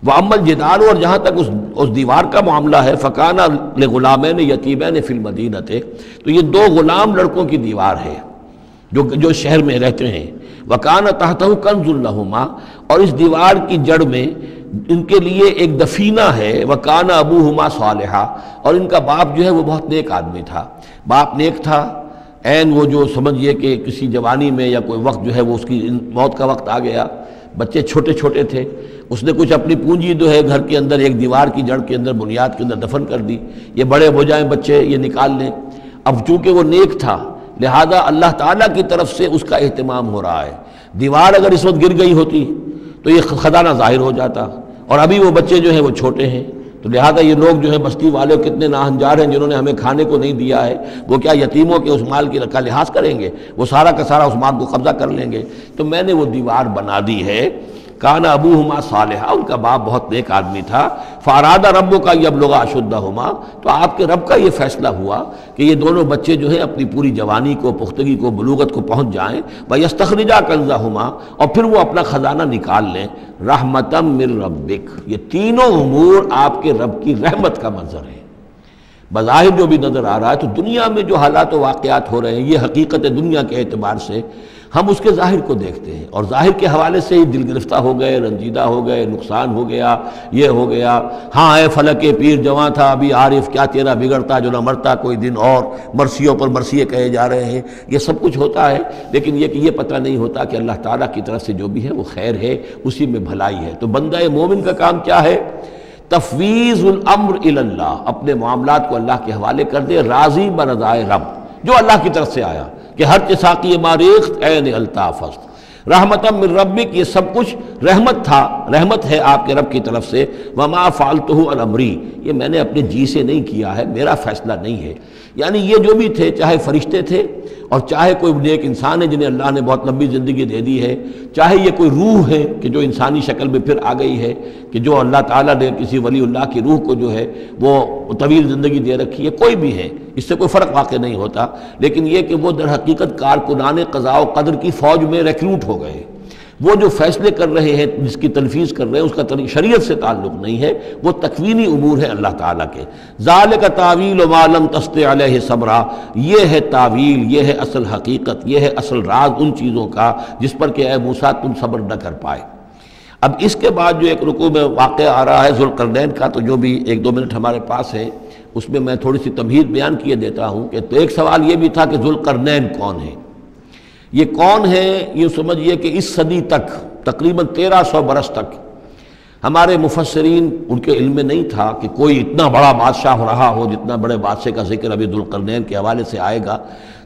وَأَمَّا الْجِدَارُ، اور جہاں تک اس دیوار کا معاملہ ہے، فَكَانَ لِغُلَامَيْنِ يَتِيمَيْنِ فِي الْمَدِينَةِ، تو یہ دو غلام لڑکوں کی دیوار ہے جو شہر میں رہتے ہیں۔ وَكَانَ تَحْتَهُ كَنْزٌ لَهُمَا، اور اس دیوار کی جڑ میں ان کے لیے ایک دفینہ ہے۔ وَكَانَ أَبُوهُمَا صَالِحًا، اور ان کا باپ جو ہے وہ بہت نیک آدمی تھا، باپ نیک تھا، عین وہ جو سمجھئے کہ کسی جوانی میں یا کوئی وقت جو ہے وہ اس کی موت کا وقت آ گیا، بچے چھوٹے چھوٹے تھے، اس نے کچھ اپنی پونجی جو ہے گھر کے اندر ایک دیوار کی جڑ کے اندر بنیاد کے اندر دفن کر دی، یہ بڑے ہو جائیں بچے یہ نکال لیں۔ اب چونکہ وہ نیک تھا لہذا اللہ تعالیٰ کی طرف سے اس کا اہتمام ہو رہا ہے، دیوار اگر اس وقت گر گئی ہوتی تو یہ خزانہ ظاہر ہو جاتا، اور ابھی وہ بچے جو ہیں وہ چھوٹے ہیں، تو لہذا یہ لوگ جو ہے بستی والے کتنے ناہنجار ہیں جنہوں نے ہمیں کھانے کو نہیں دیا ہے، وہ کیا یتیموں کے اس مال کا لحاظ کریں گے؟ وہ سارا کا سارا اس مال کو قبضہ کر لیں گے۔ تو میں نے وہ دیوار بنا دی ہے۔ کان ابوہما صالحا، ان کا باپ بہت نیک آدمی تھا۔ فاراد ربک یبلغا اشدہما، تو آپ کے رب کا یہ فیصلہ ہوا کہ یہ دونوں بچے جو ہیں اپنی پوری جوانی کو، پختگی کو، بلوغت کو پہنچ جائیں، ویستخرجا کنزہما، اور پھر وہ اپنا خزانہ نکال لیں۔ رحمتا من ربک، یہ تینوں امور آپ کے رب کی رحمت کا منظر ہے۔ بظاہر جو بھی نظر آ رہا ہے، تو دنیا میں جو حالات و واقعات ہو رہے ہیں یہ حقیقت دنیا کے اعتبار سے ہم اس کے ظاہر کو دیکھتے ہیں، اور ظاہر کے حوالے سے ہی دل گرفتہ ہو گئے، رنجیدہ ہو گئے، نقصان ہو گیا، یہ ہو گیا، ہاں اے فلک پیر جواں تھا ابھی عارف، کیا تیرا بگڑتا جو نہ مرتا کوئی دن اور، مرثیوں پر مرثیے کہے جا رہے ہیں، یہ سب کچھ ہوتا ہے، لیکن یہ کہ یہ پتہ نہیں ہوتا کہ اللہ تعالیٰ کی طرف سے جو بھی ہے وہ خیر ہے، اسی میں بھلائی ہے۔ تو بندہ مومن کا کام کیا ہے؟ تفویض الامر الی اللہ، اپنے معاملات کو اللہ کے حوالے کر دے، راضی برضائے رب، جو اللہ کی طرف سے آیا کہ ہر چساقی ماریخت عین الطاف است، رحمتا من ربک، یہ سب کچھ رحمت تھا، رحمت ہے آپ کے رب کی طرف سے۔ وما فعلتہ عن امری، یہ میں نے اپنے جی سے نہیں کیا ہے، میرا فیصلہ نہیں ہے۔ یعنی یہ جو بھی تھے، چاہے فرشتے تھے اور چاہے کوئی نیک انسان ہے جنہیں اللہ نے بہت لمبی زندگی دے دی ہے، چاہے یہ کوئی روح ہے کہ جو انسانی شکل میں پھر آ گئی ہے، کہ جو اللہ تعالیٰ نے کسی ولی اللہ کی روح کو جو ہے وہ طویل زندگی دے رکھی ہے، کوئی بھی ہے، اس سے کوئی فرق واقع نہیں ہوتا، لیکن یہ کہ وہ در حقیقت کارکنان قضاء و قدر کی فوج میں ریکروٹ ہو گئے، وہ جو فیصلے کر رہے ہیں، جس کی تنفیذ کر رہے ہیں، اس کا شریعت سے تعلق نہیں ہے، وہ تکوینی امور ہے اللہ تعالیٰ کے۔ ذالک تعویل ما لم تستطع علیہ صبرا، یہ ہے تعویل، یہ ہے اصل حقیقت، یہ ہے اصل راز ان چیزوں کا جس پر کہ اے موسیٰ تم صبر نہ کر پائے۔ اب اس کے بعد جو ایک رکوع میں واقعہ آ رہا ہے ذوالقرنین کا، تو جو بھی 1-2 منٹ ہمارے پاس ہے اس میں میں تھوڑی سی تمہید بیان کیے دیتا ہوں کہ تو ایک سوال یہ بھی تھا کہ ذوالقرنین کون ہے؟ یہ کون ہے؟ یہ سمجھئے کہ اس صدی تک تقریباً 1300 برس تک ہمارے مفسرین ان کے علم میں نہیں تھا کہ کوئی اتنا بڑا بادشاہ ہو رہا ہو جتنا بڑے بادشاہ کا ذکر ابھی ذوالقرنین کے حوالے سے آئے گا،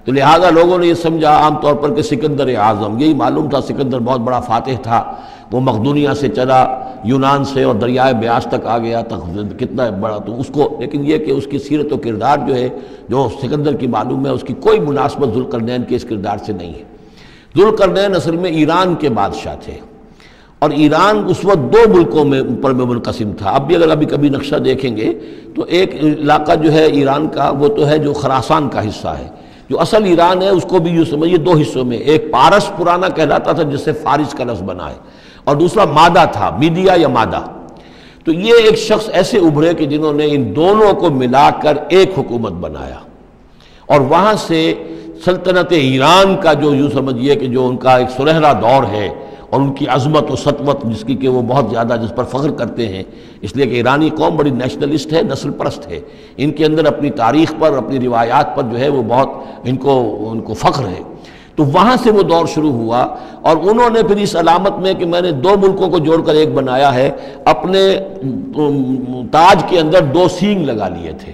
تو لہٰذا لوگوں نے یہ سمجھا عام طور پر کہ سکندر اعظم، یہی معلوم تھا سکندر بہت بڑا فاتح تھا، وہ مقدونیہ سے چلا یونان سے اور دریائے بیاس تک آ گیا، کتنا بڑا، تو اس کو، لیکن یہ کہ اس کی سیرت و کردار جو ہے جو سکندر کی معلوم ہے، اس کی کوئی مناسبت ذوالقرنین کے اس کردار سے نہیں ہے۔ ذوالقرنین اصل میں ایران کے بادشاہ تھے، اور ایران اس وقت دو ملکوں میں پر منقسم تھا۔ اب بھی اگر ابھی کبھی نقشہ دیکھیں گے تو ایک علاقہ جو ہے ایران کا وہ تو ہے جو خراسان کا حصہ ہے، جو اصل ایران ہے اس کو بھی یوں سمجھیے دو حصوں میں، ایک پارس پرانا کہلاتا تھا جس سے فارس کا لفظ بنا ہے، اور دوسرا مادہ تھا، میڈیا یا مادہ۔ تو یہ ایک شخص ایسے ابھرے کہ جنہوں نے ان دونوں کو ملا کر ایک حکومت بنایا، اور وہاں سے سلطنت ایران کا جو یوں سمجھیے کہ جو ان کا ایک سنہرا دور ہے، اور ان کی عظمت و سطوت جس کی کہ وہ بہت زیادہ جس پر فخر کرتے ہیں، اس لیے کہ ایرانی قوم بڑی نیشنلسٹ ہے، نسل پرست ہے، ان کے اندر اپنی تاریخ پر، اپنی روایات پر جو ہے وہ بہت ان کو فخر ہے۔ تو وہاں سے وہ دور شروع ہوا، اور انہوں نے پھر اس علامت میں کہ میں نے دو ملکوں کو جوڑ کر ایک بنایا ہے، اپنے تاج کے اندر دو سینگ لگا لیے تھے،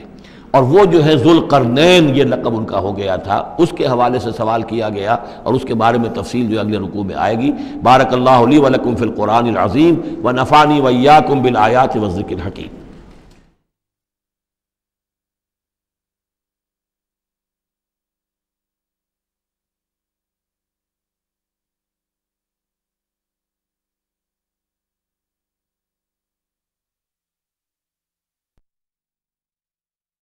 اور وہ جو ہے ذوالقرنین یہ لقب ان کا ہو گیا تھا۔ اس کے حوالے سے سوال کیا گیا، اور اس کے بارے میں تفصیل جو اگلے رکوع میں آئے گی۔ بارک اللہ لی و لکم فی القرآن العظیم و نفعنی و ایاکم بالآیات والذکر الحکیم۔